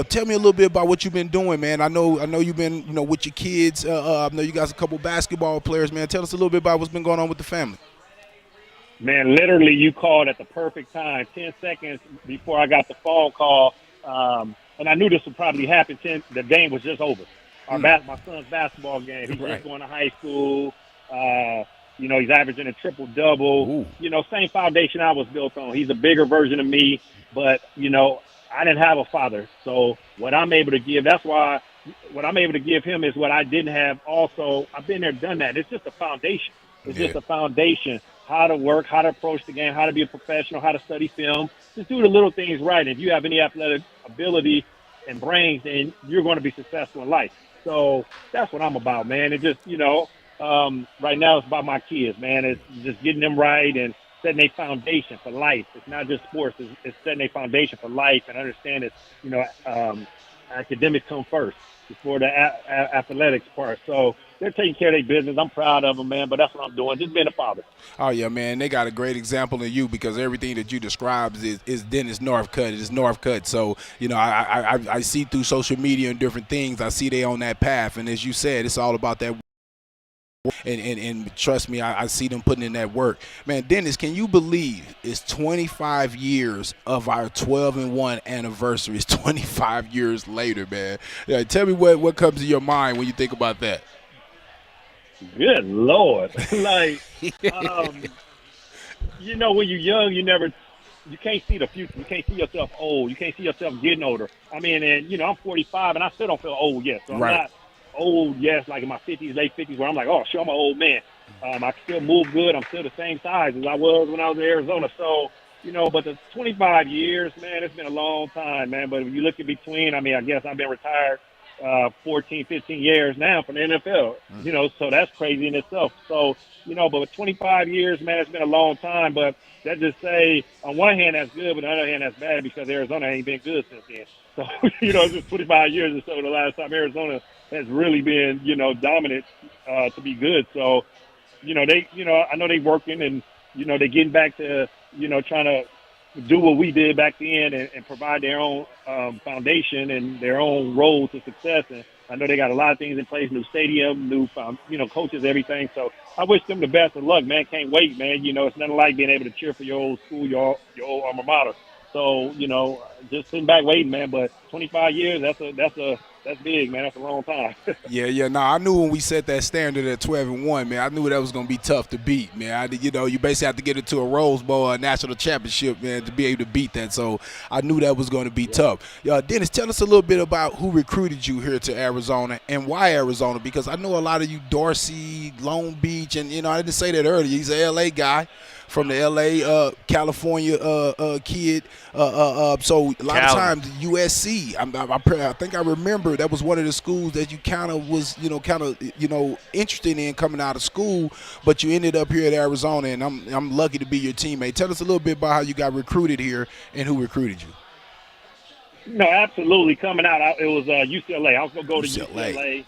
tell me a little bit about what you've been doing, man. I know you've been, with your kids. I know you guys a couple basketball players, man. Tell us a little bit about what's been going on with the family.
Man, literally, you called at the perfect time, 10 seconds before I got the phone call. And I knew this would probably happen. The game was just over. My son's basketball game. He's just going to high school. He's averaging a triple-double. Same foundation I was built on. He's a bigger version of me. But, I didn't have a father. So what I'm able to give, that's why what I'm able to give him is what I didn't have also. I've been there, done that. It's just a foundation. It's just a foundation. How to work, how to approach the game, how to be a professional, how to study film. Just do the little things right. If you have any athletic ability and brains, then you're going to be successful in life. So that's what I'm about, man. It just, right now it's about my kids, man. It's just getting them right and setting a foundation for life. It's not just sports. It's setting a foundation for life and understand that, academics come first before the athletics part. So they're taking care of their business. I'm proud of them, man, but that's what I'm doing, just being a father.
Oh, yeah, man. They got a great example of you because everything that you described is Dennis Northcutt. It is Northcutt. So, I see through social media and different things, I see they on that path. And as you said, it's all about that. And trust me, I see them putting in that work. Man, Dennis, can you believe it's 25 years of our 12-1 anniversary? It's 25 years later, man. Yeah, tell me what comes to your mind when you think about that.
Good Lord. When you're young, you can't see the future. You can't see yourself old. You can't see yourself getting older. I mean, and, I'm 45, and I still don't feel old yet. So I'm not old, like in my 50s, late 50s, where I'm like, oh, sure, I'm an old man. I can still move good. I'm still the same size as I was when I was in Arizona. So, but the 25 years, man, it's been a long time, man. But when you look in between, I guess I've been retired 14, 15 years now from the NFL, so that's crazy in itself. So, but with 25 years, man, it's been a long time. But that just say, on one hand, that's good, but on the other hand, that's bad because Arizona ain't been good since then. So, it's just 25 years or so the last time Arizona has really been, dominant to be good. So, I know they working and, they getting back to, trying to do what we did back then and provide their own foundation and their own role to success. And I know they got a lot of things in place, new stadium, new, coaches, everything. So I wish them the best of luck, man. Can't wait, man. It's nothing like being able to cheer for your old school, your old alma mater. So, just sitting back waiting, man. But 25 years, that's big, man. That's a long time.
Yeah. No, I knew when we set that standard at 12-1, man. I knew that was gonna be tough to beat, man. You basically have to get into a Rose Bowl or a national championship, man, to be able to beat that. So I knew that was going to be tough. Dennis, tell us a little bit about who recruited you here to Arizona and why Arizona. Because I know a lot of you Dorsey, Long Beach, and I didn't say that earlier. He's an LA guy. From the LA, California kid. So a lot of times USC, I think I remember that was one of the schools that you kind of was, interested in coming out of school, but you ended up here at Arizona, and I'm lucky to be your teammate. Tell us a little bit about how you got recruited here and who recruited you.
No, absolutely. Coming out, it was UCLA. I was going to go to UCLA,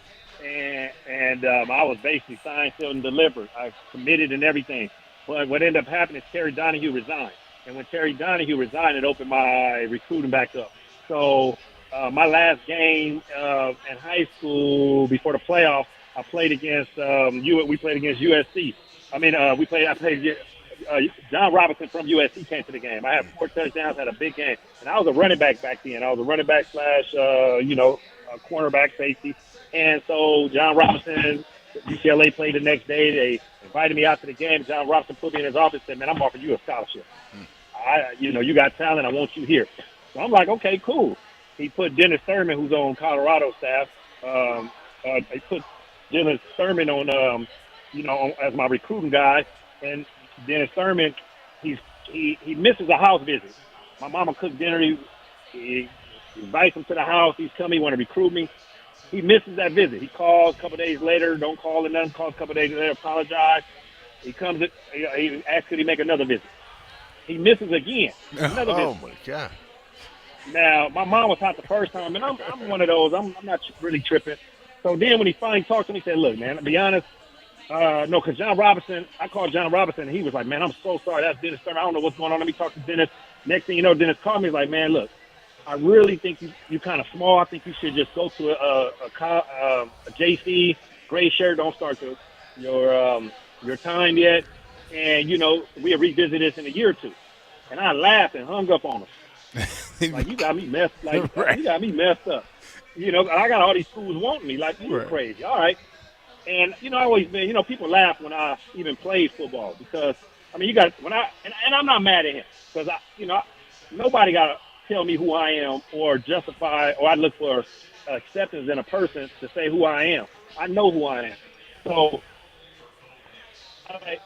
and I was basically signed, sealed, and delivered. I committed and everything. But what ended up happening is Terry Donahue resigned. And when Terry Donahue resigned, it opened my recruiting back up. So my last game in high school before the playoffs, I played against we played against USC. I played John Robinson from USC came to the game. I had 4 touchdowns, had a big game. And I was a running back then. I was a running back / cornerback safety. And so John Robinson, UCLA played the next day. They invited me out to the game. John Robinson put me in his office and said, man, I'm offering you a scholarship. You got talent. I want you here. So I'm like, okay, cool. He put Dennis Thurman, who's on Colorado staff. They put Dennis Thurman on, as my recruiting guy. And Dennis Thurman, he misses a house visit. My mama cooked dinner. He invites him to the house. He's coming. He want to recruit me. He misses that visit. He calls a couple days later, don't call or nothing, calls a couple days later, apologize. He comes, he asks could he make another visit. He misses again. Another visit.
Oh, my God.
Now, my mom was hot the first time, and I'm one of those. I'm not really tripping. So then when he finally talked to me, he said, look, man, to be honest, no, because John Robinson, I called John Robinson, and he was like, man, I'm so sorry. That's Dennis Thurman. I don't know what's going on. Let me talk to Dennis. Next thing you know, Dennis called me. He's like, man, look, I really think you're kind of small. I think you should just go to a JC, gray shirt. Don't start your time yet. And, we'll revisit this in a year or two. And I laughed and hung up on him. Like, you got me messed right. You got me messed up. I got all these schools wanting me. Like, you're crazy. All right. And, I always been, people laugh when I even played football because, and I'm not mad at him because, nobody got to tell me who I am or justify, or I look for acceptance in a person to say who I am. I know who I am. So I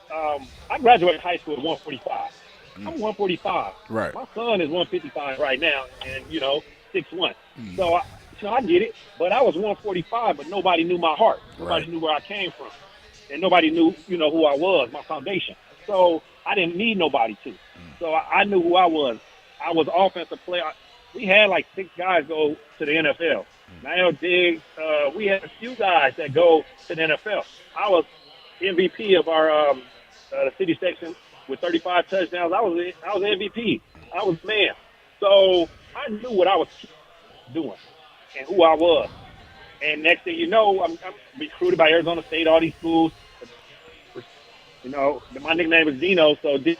graduated high school at 145. I'm 145.
Right.
My son is 155 right now, and 6'1". So I get it. But I was 145, but nobody knew my heart. Nobody knew where I came from, and nobody knew who I was, my foundation. So I didn't need nobody to. So I knew who I was. I was offensive player. We had like 6 guys go to the NFL. Niall Diggs. We had a few guys that go to the NFL. I was MVP of our the city section with 35 touchdowns. I was MVP. I was the man. So I knew what I was doing and who I was. And next thing you know, I'm recruited by Arizona State, all these schools. My nickname was Dino, so he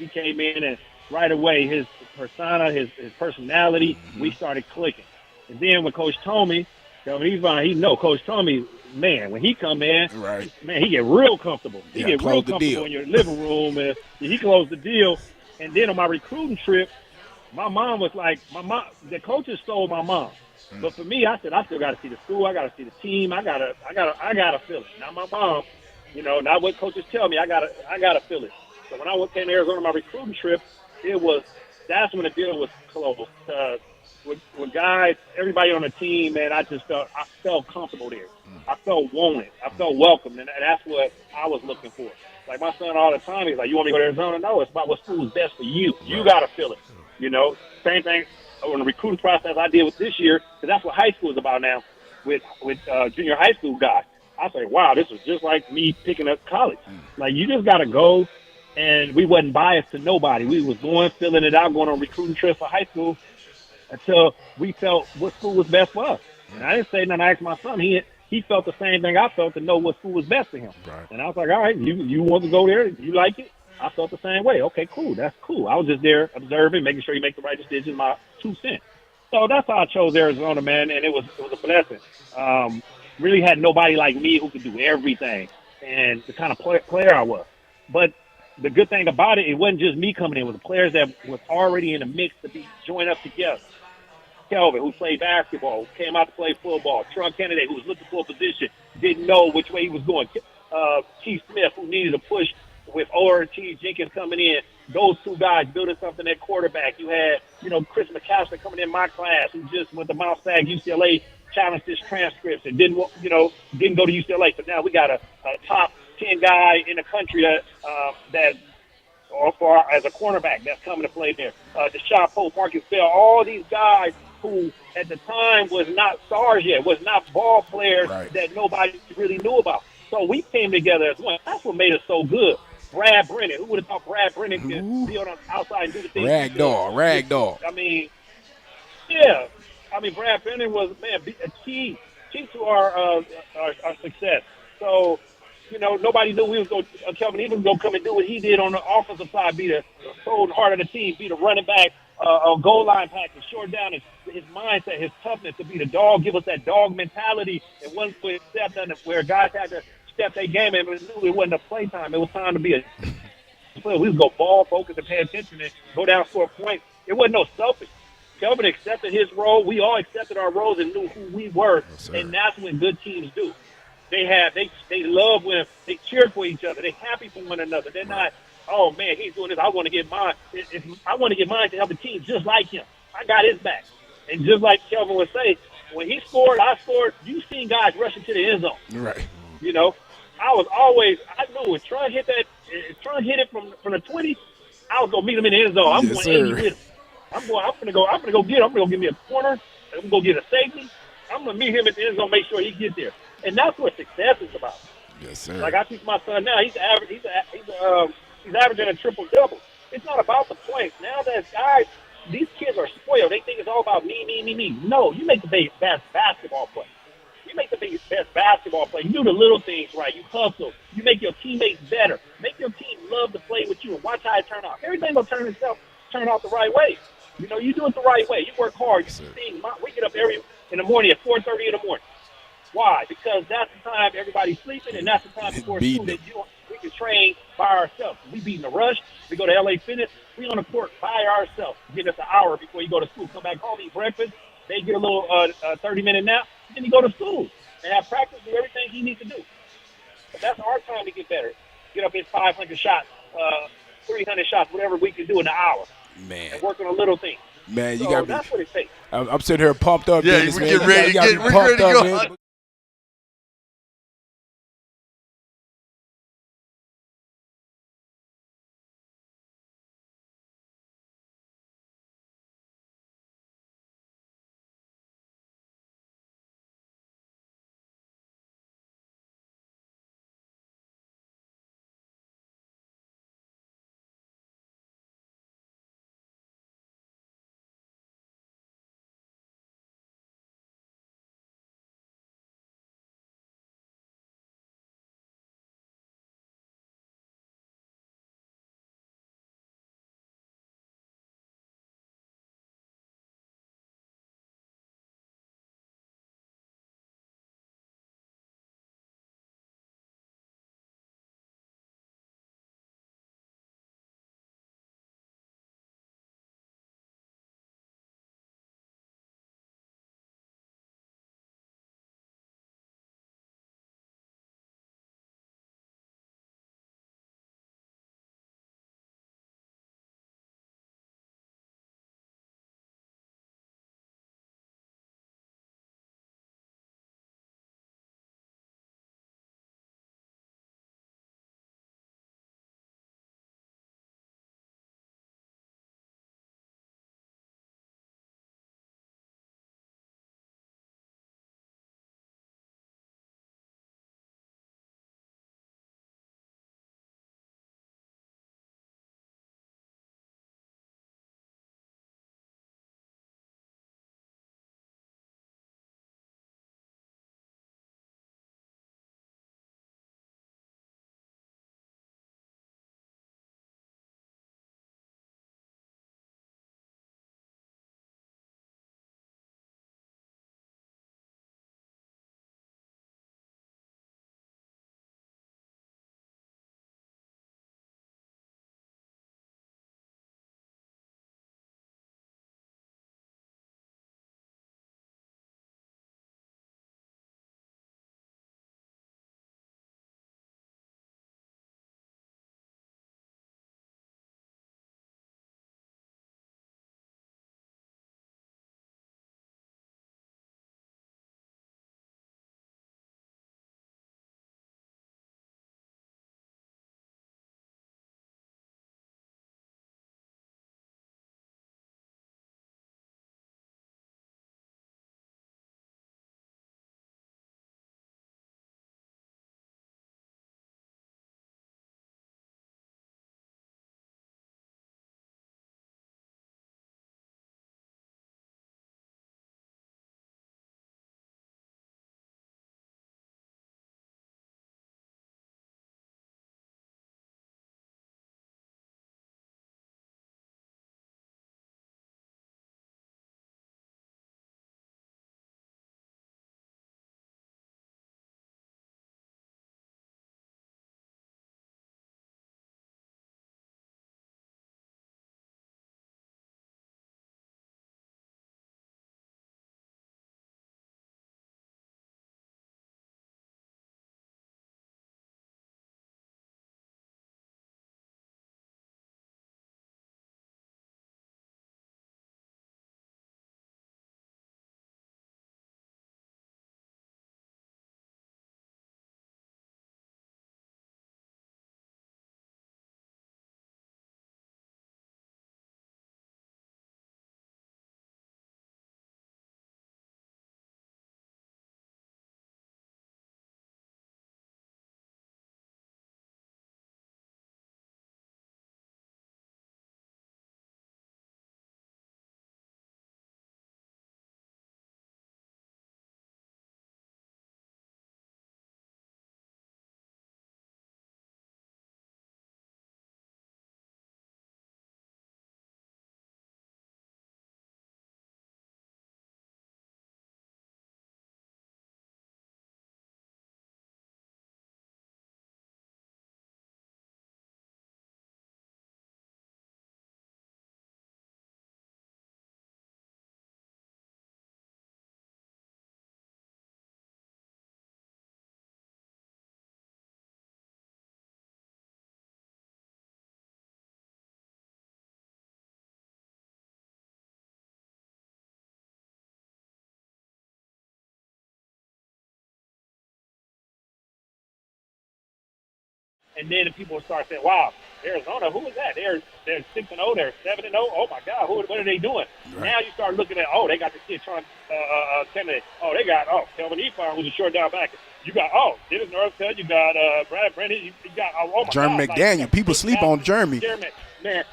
came in and right away his persona, his personality, we started clicking. And then when Coach Tomey, Coach Tomey, man, when he come in, man, he get real comfortable. He get real comfortable in your living room, and he closed the deal. And then on my recruiting trip, my mom was like, the coaches stole my mom. But for me, I said, I still got to see the school. I got to see the team. I got to feel it. Now my mom, not what coaches tell me. I got to feel it. So when I came to Arizona on my recruiting trip, that's when the deal was closed. With guys, everybody on the team, man, I felt comfortable there. I felt wanted. I felt welcome, and that's what I was looking for. Like my son all the time, he's like, you want me to go to Arizona? No, it's about what school is best for you. You got to feel it. Same thing on the recruiting process I did with this year, because that's what high school is about now with junior high school guys. I say, wow, this was just like me picking up college. Like, you just got to go. And we wasn't biased to nobody. We was going, filling it out, going on recruiting trips for high school until we felt what school was best for us. And I didn't say nothing. I asked my son. He felt the same thing I felt to know what school was best for him.
Right.
And I was like, all right, you want to go there? You like it? I felt the same way. Okay, cool. That's cool. I was just there observing, making sure you make the right decision, my 2 cents. So that's how I chose Arizona, man, and it was a blessing. Really had nobody like me who could do everything and the kind of player I was. But the good thing about it, it wasn't just me coming in. It was the players that was already in the mix to be joined up together. Kelvin, who played basketball, who came out to play football. Trump Kennedy, who was looking for a position, didn't know which way he was going. Keith Smith, who needed a push with O.R.T. Jenkins coming in. Those two guys building something at quarterback. You had, Chris McCaster coming in my class, who just went to Mount Sag, UCLA, challenged his transcripts and didn't go to UCLA. So now we got a top 10 guy in the country that as a cornerback that's coming to play there. Deshaun Pope, Marcus Bell, all these guys who at the time was not stars yet, was not ball players that nobody really knew about. So we came together as one. That's what made us so good. Brad Brennan, who would have thought Brad Brennan could be on the outside and do the things?
Ragdoll.
I mean, yeah. I mean, Brad Brennan was, a key to our success. So, nobody knew we was going. Kelvin Evans was going to come and do what he did on the offensive side, be the soul and heart of the team, be the running back, a goal line package, short down his mindset, his toughness to be the dog, give us that dog mentality. And one quick step done where guys had to step their game in, but knew it wasn't a playtime. It was time to be a player. We would go ball focus and pay attention and go down, score points. It wasn't no selfish. Kelvin accepted his role. We all accepted our roles and knew who we were, and that's what good teams do. They love when they cheer for each other. They're happy for one another. They're not, oh man, he's doing this. I want to get mine. I want to get mine to help the team just like him. I got his back. And just like Kelvin would say, when he scored, I scored. You've seen guys rushing to the end zone.
Right.
I knew when Trun hit it from the 20, I was gonna meet him in the end zone. I'm going 80 with him. I'm gonna go get him. I'm gonna go give me a corner. I'm gonna go get a safety. I'm gonna meet him at the end zone, make sure he gets there. And that's what success is about.
Yes, sir.
Like I teach my son now, he's averaging a triple-double. It's not about the points. Now that guys, these kids are spoiled. They think it's all about me, me, me, me. No, you make the best basketball play. You make the best basketball play. You do the little things right. You hustle. You make your teammates better. Make your team love to play with you and watch how it turn out. Everything will turn out the right way. You do it the right way. You work hard. We get up in the morning at 4:30 in the morning. Why? Because that's the time everybody's sleeping, and that's the time before school that we can train by ourselves. We beating the rush. We go to LA Fitness. We on the court by ourselves. Give us an hour before you go to school. Come back home, eat breakfast. They get a little 30-minute nap. Then you go to school and have practice, do everything he needs to do. But that's our time to get better. Get up, hit 500 shots, 300 shots, whatever we can do in an hour.
Man.
And work on a little thing.
Man,
so that's what it takes.
I'm sitting here pumped up.
Yeah,
Dennis,
we're
man.
getting ready to go.
and then people will start saying, "Wow, Arizona, who is that? They're 6-0, they're 7-0. Oh my God, what are they doing?"
Right.
Now you start looking at, they got the kid trying Kennedy. They got Kelvin Efon, who's a short down back. You got Dennis Northcutt. You got Brad Brennan. You got oh my
Jeremy
God,
McDaniel. People sleep on Jeremy.
Man,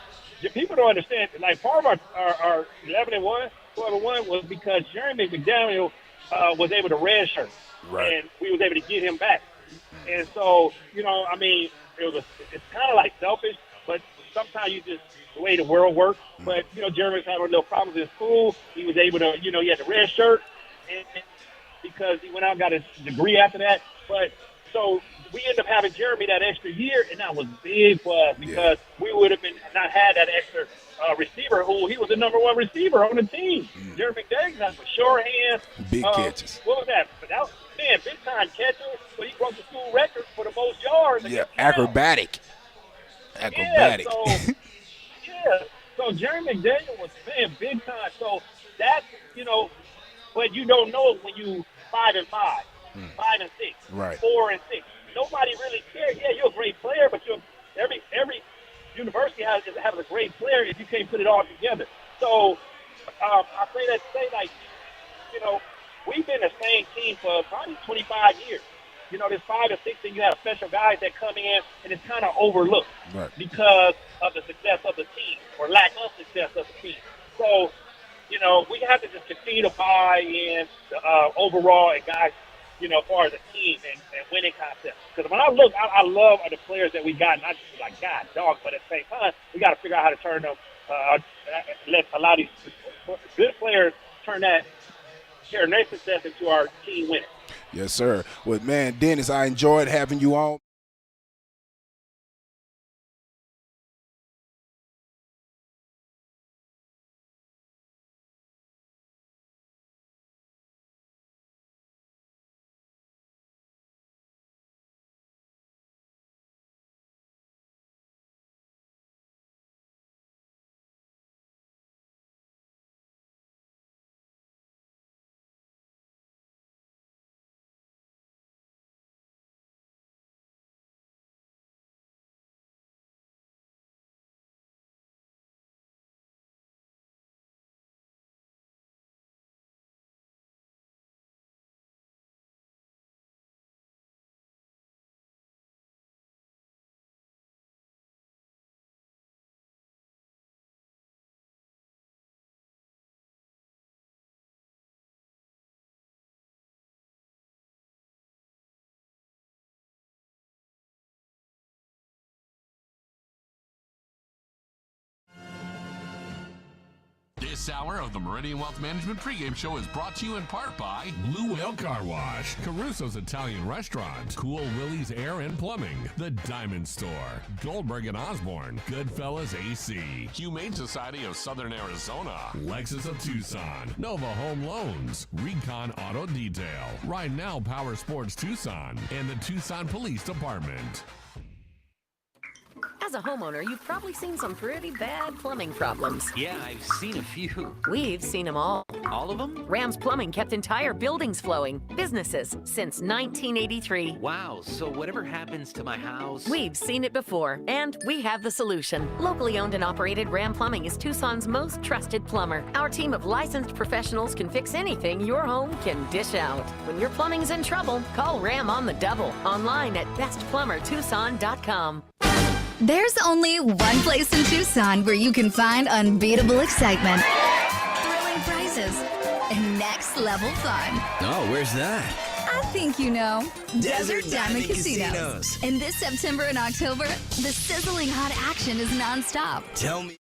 people don't understand. Like part of our 11-1, 12-1 was because Jeremy McDaniel was able to redshirt, and we was able to get him back. And so, I mean, it's kind of like selfish, but sometimes the way the world works. But, Jeremy was having a little problems in school. He was able to, he had the red shirt and because he went out and got his degree after that. But so we ended up having Jeremy that extra year, and that was big for us because we would have not had that extra receiver who he was the number one receiver on the team. Jeremy McDaniel has a short hand.
Big catches.
What was that? But that was, big time catcher, but he broke the school record for the most yards.
Yeah, acrobatic. Acrobatic.
So Jeremy McDaniel was big time. So that's, but you don't know it when you 5-5, 5-6,
right,
4-6. Nobody really cares. Yeah, you're a great player, but every university has a great player if you can't put it all together. So I say that to say, like, we've been the same team for probably 25 years. There's 5 or 6, and you have special guys that come in, and it's kind of overlooked because of the success of the team or lack of success of the team. So, we have to just continue to buy in overall and guys, as far as a team and winning concept. Because when I look, I love the players that we got, not just like God, dog, but at the same time, we got to figure out how to turn them, let a lot of these good players turn their success into our team winning.
Yes, sir. Well, man, Dennis, I enjoyed having you on.
This hour of the Meridian Wealth Management pregame show is brought to you in part by
Blue Whale Car Wash, Caruso's Italian Restaurant, Cool Willie's Air and Plumbing, The Diamond Store, Goldberg and Osborne, Goodfellas AC,
Humane Society of Southern Arizona,
Lexus of Tucson, Nova Home Loans, Recon Auto Detail, Right Now Power Sports Tucson, and the Tucson Police Department.
As a homeowner, you've probably seen some pretty bad plumbing problems.
Yeah, I've seen a few.
We've seen them all.
All of them?
Rams Plumbing kept entire buildings flowing. Businesses since 1983.
Wow, so whatever happens to my house...
We've seen it before, and we have the solution. Locally owned and operated Ram Plumbing is Tucson's most trusted plumber. Our team of licensed professionals can fix anything your home can dish out. When your plumbing's in trouble, call Ram on the double. Online at bestplumbertucson.com.
There's only one place in Tucson where you can find unbeatable excitement, thrilling prizes, and next-level fun.
Oh, where's that?
I think you know.
Desert Diamond Casinos.
And this September and October, the sizzling hot action is nonstop.
Tell me.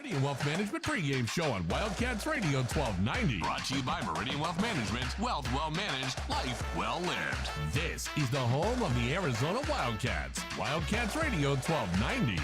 Meridian Wealth Management pregame show on Wildcats Radio 1290.
Brought to you by Meridian Wealth Management. Wealth well managed, life well lived.
This is the home of the Arizona Wildcats. Wildcats Radio 1290.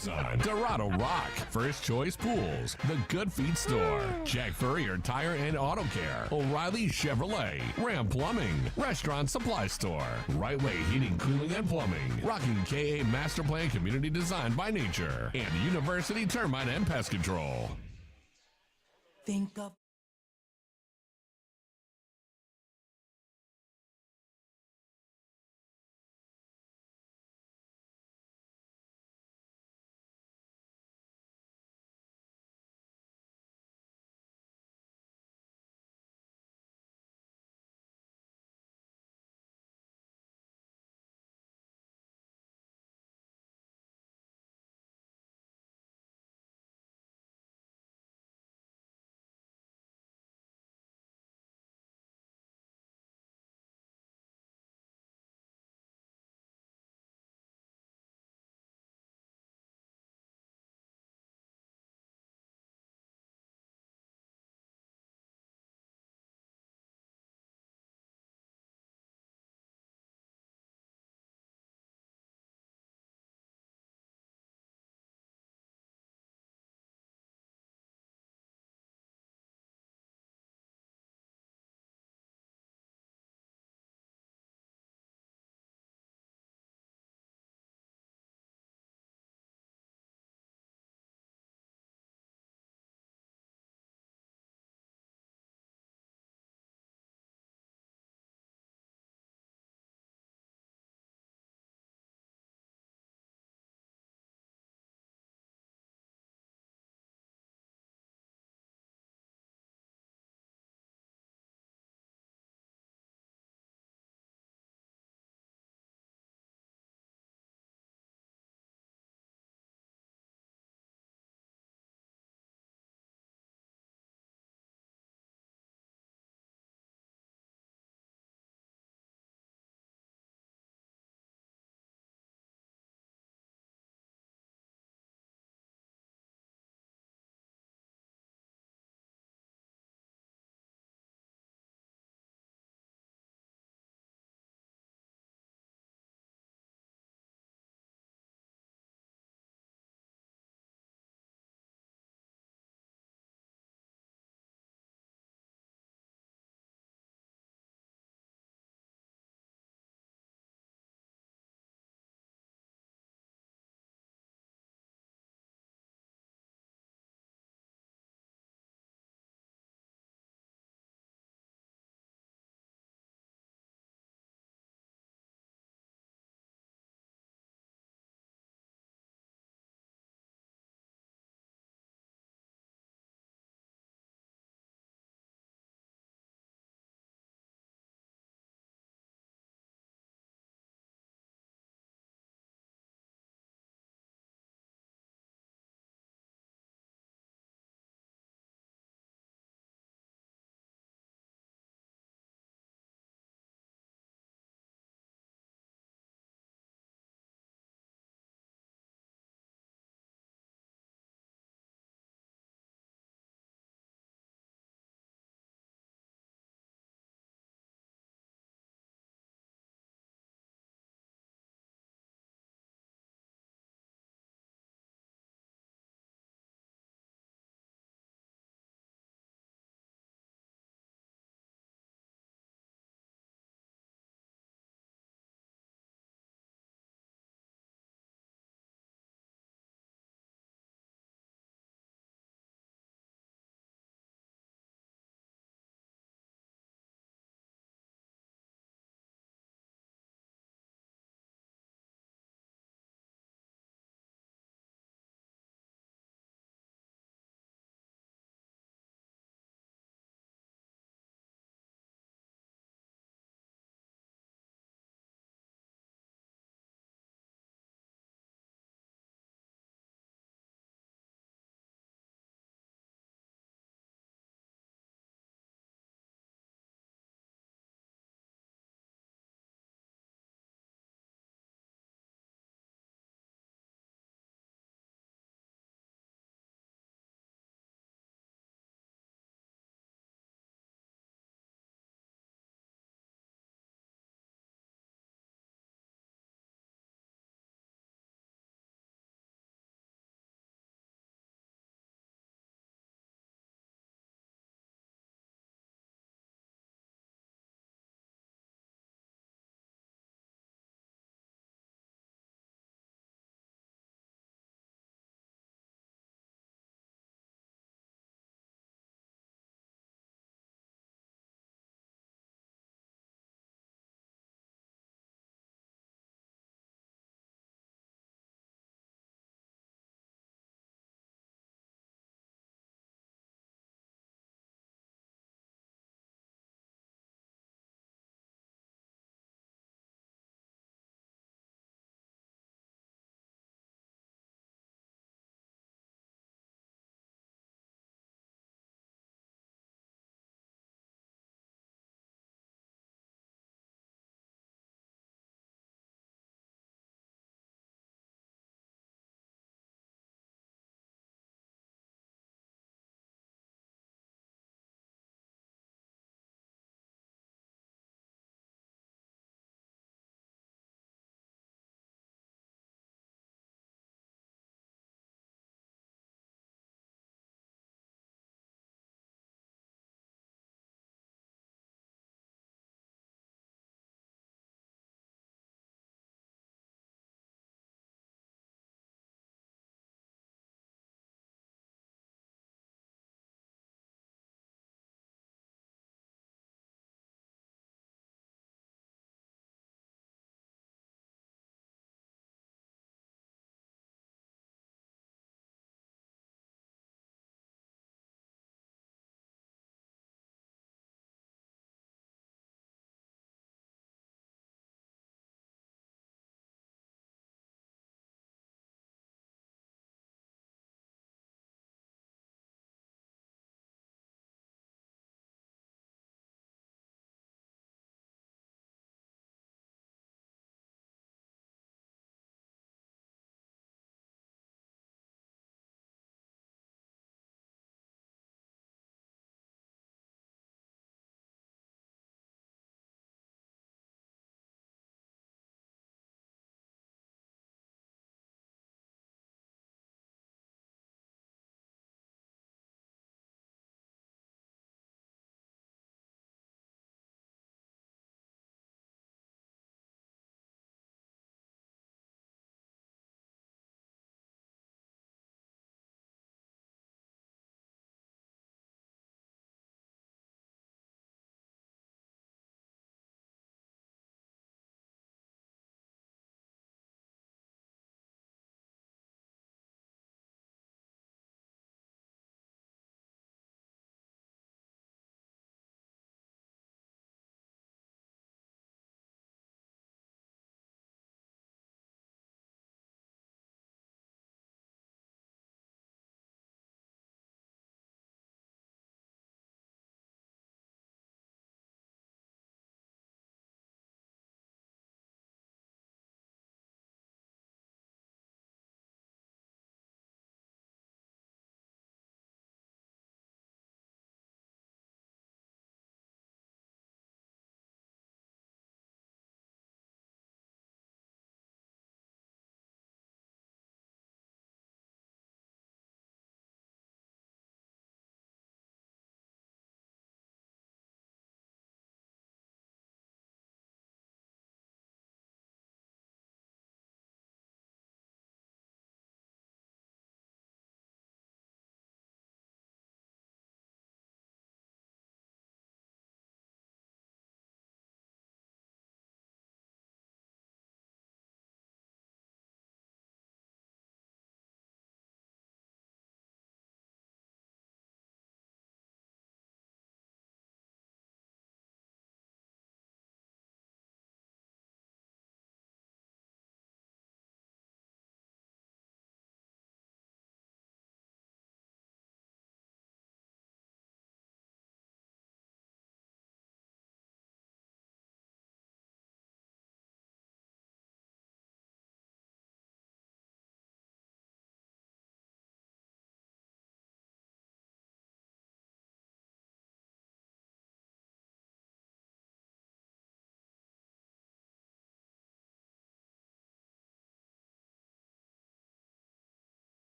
Tucson, Dorado Rock, First Choice Pools, The Good Feet Store, Jack Furrier Tire and Auto Care, O'Reilly Chevrolet, Ram Plumbing, Restaurant Supply Store, Right Way Heating, Cooling and Plumbing, Rocking KA Master Plan Community Design by Nature, and University Termite and Pest Control.
Think of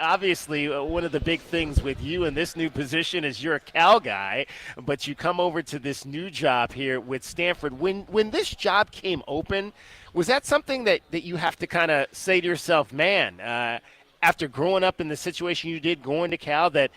Obviously, one of the big things with you in this new position is you're a Cal guy, but you come over to this new job here with Stanford. When this job came open, was that something that you have to kind of say to yourself, man, after growing up in the situation you did going to Cal, that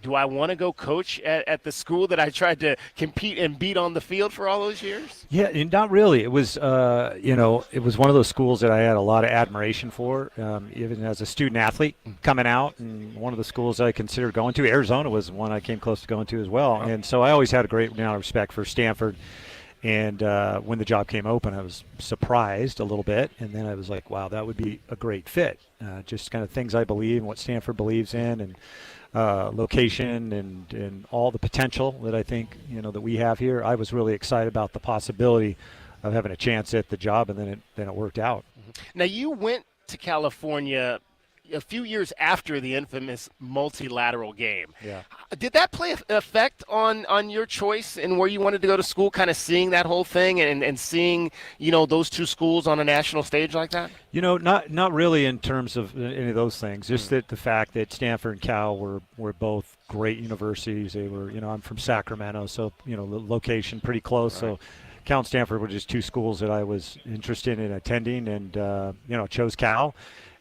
do I want to go coach at the school that I tried to compete and beat on the field for all those years?
Yeah, not really. It was, it was one of those schools that I had a lot of admiration for, even as a student athlete coming out. And one of the schools I considered going to, Arizona was one I came close to going to as well. And so I always had a great amount of respect for Stanford. And when the job came open, I was surprised a little bit. And then I was like, wow, that would be a great fit. Just kind of things I believe and what Stanford believes in, and location and all the potential that I think, that we have here. I was really excited about the possibility of having a chance at the job, and then it worked out.
Now, you went to California a few years after the infamous multilateral game.
Yeah.
Did that play an effect on your choice and where you wanted to go to school, kind of seeing that whole thing and seeing, those two schools on a national stage like that?
Not really in terms of any of those things. Just that the fact that Stanford and Cal were both great universities. They were, I'm from Sacramento, so, the location pretty close. Right. So Cal and Stanford were just two schools that I was interested in attending, and, chose Cal.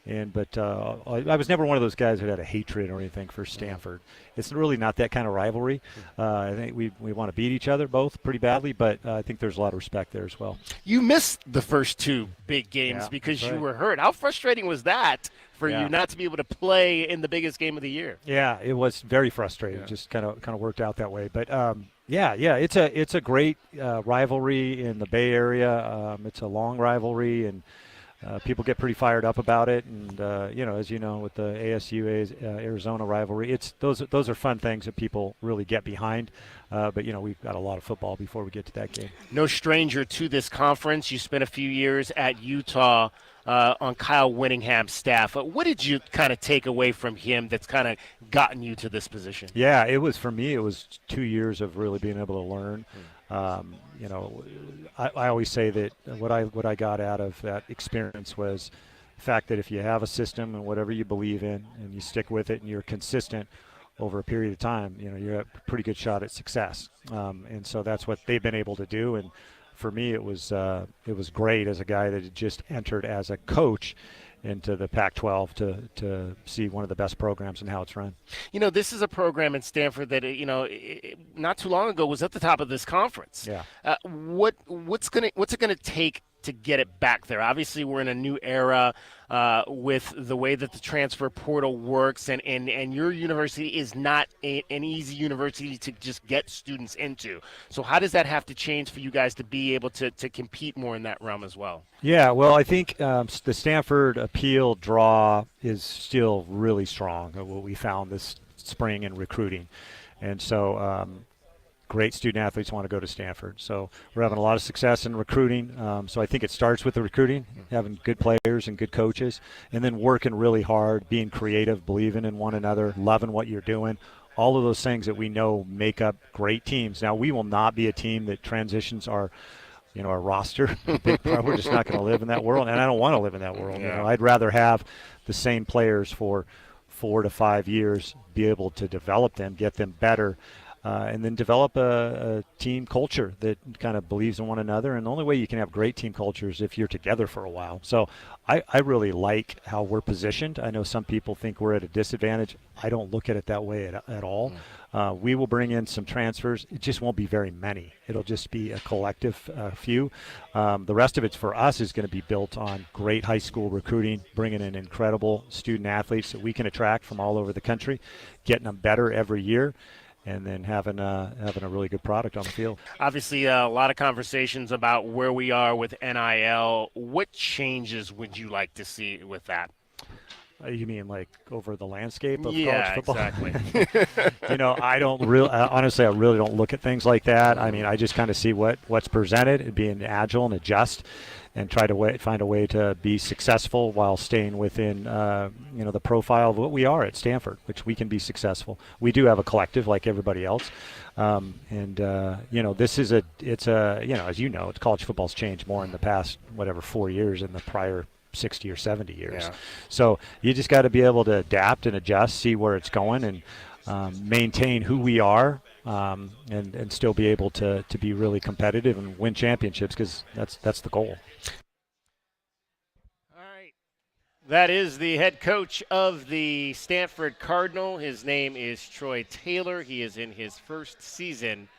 But I was never one of those guys that had a hatred or anything for Stanford. It's really not that kind of rivalry. I think we want to beat each other both pretty badly, but I think there's a lot of respect there as well.
You missed the first two big games because you were hurt. How frustrating was that for you not to be able to play in the biggest game of the year?
Yeah, it was very frustrating. Yeah. Just kind of worked out that way. But it's a great rivalry in the Bay Area. It's a long rivalry, and people get pretty fired up about it, and as you know, with the ASU Arizona rivalry, those are fun things that people really get behind. But we've got a lot of football before we get to that game.
No stranger to this conference. You spent a few years at Utah on Kyle Whittingham's staff. What did you kind of take away from him that's kind of gotten you to this position?
Yeah, it was 2 years of really being able to learn. I always say that what I got out of that experience was the fact that if you have a system and whatever you believe in and you stick with it and you're consistent over a period of time, you're a pretty good shot at success. And so that's what they've been able to do. And for me, it was great as a guy that had just entered as a coach into the Pac-12 to see one of the best programs and how it's run.
This is a program in Stanford that not too long ago was at the top of this conference.
Yeah.
What's it gonna take to get it back there? Obviously, we're in a new era with the way that the transfer portal works, and your university is not an easy university to just get students into. So how does that have to change for you guys to be able to compete more in that realm as well?
Yeah, well, I think the Stanford appeal draw is still really strong, what we found this spring in recruiting. And so great student athletes want to go to Stanford. So we're having a lot of success in recruiting. So I think it starts with the recruiting, having good players and good coaches, and then working really hard, being creative, believing in one another, loving what you're doing. All of those things that we know make up great teams. Now, we will not be a team that transitions our roster. We're just not going to live in that world, and I don't want to live in that world.
Yeah.
I'd rather have the same players for 4 to 5 years, be able to develop them, get them better, and then develop a team culture that kind of believes in one another. And the only way you can have great team culture is if you're together for a while. So I really like how we're positioned. I know some people think we're at a disadvantage. I don't look at it that way at all. We will bring in some transfers. It just won't be very many. It'll just be a collective few. The rest of it for us is going to be built on great high school recruiting, bringing in incredible student athletes that we can attract from all over the country, getting them better every year, and then having a really good product on the field.
Obviously, a lot of conversations about where we are with NIL. What changes would you like to see with that?
You mean like over the landscape of
college
football?
Exactly.
I don't really, honestly, I really don't look at things like that. I mean, I just kind of see what's presented and being agile and adjust and try to find a way to be successful while staying within, the profile of what we are at Stanford, which we can be successful. We do have a collective like everybody else. This is college football's changed more in the past, 4 years than the prior 60 or 70 years.
Yeah.
So you just got to be able to adapt and adjust, see where it's going, and maintain who we are, and still be able to be really competitive and win championships, because that's the goal.
That is the head coach of the Stanford Cardinal. His name is Troy Taylor. He is in his first season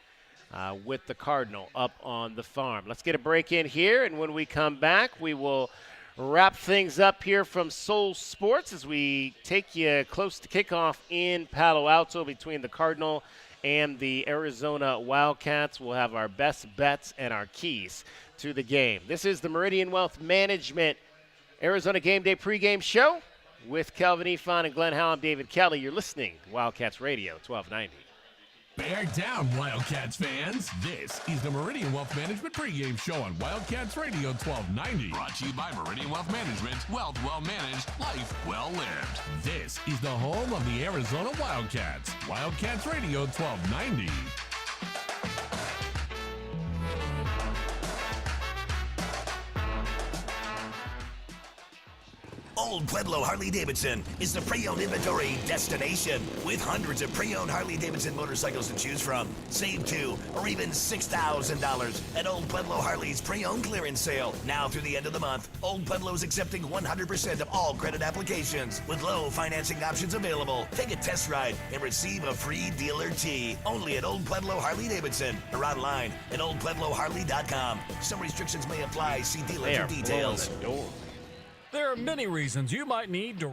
with the Cardinal up on the farm. Let's get a break in here, and when we come back, we will wrap things up here from Soul Sports as we take you close to kickoff in Palo Alto between the Cardinal and the Arizona Wildcats. We'll have our best bets and our keys to the game. This is the Meridian Wealth Management Arizona Game Day pregame show with Calvin Efon and Glenn Howe. I'm David Kelly. You're listening to Wildcats Radio 1290.
Bear down, Wildcats fans. This is the Meridian Wealth Management pregame show on Wildcats Radio 1290.
Brought to you by Meridian Wealth Management. Wealth well managed, life well lived.
This is the home of the Arizona Wildcats. Wildcats Radio 1290.
Old Pueblo Harley-Davidson is the pre-owned inventory destination with hundreds of pre-owned Harley-Davidson motorcycles to choose from. Save $2,000 or even $6,000 at Old Pueblo Harley's pre-owned clearance sale. Now through the end of the month, Old Pueblo is accepting 100% of all credit applications with low financing options available. Take a test ride and receive a free dealer tee. Only at Old Pueblo Harley-Davidson or online at oldpuebloharley.com. Some restrictions may apply. See dealer for details.
There are many reasons you might need to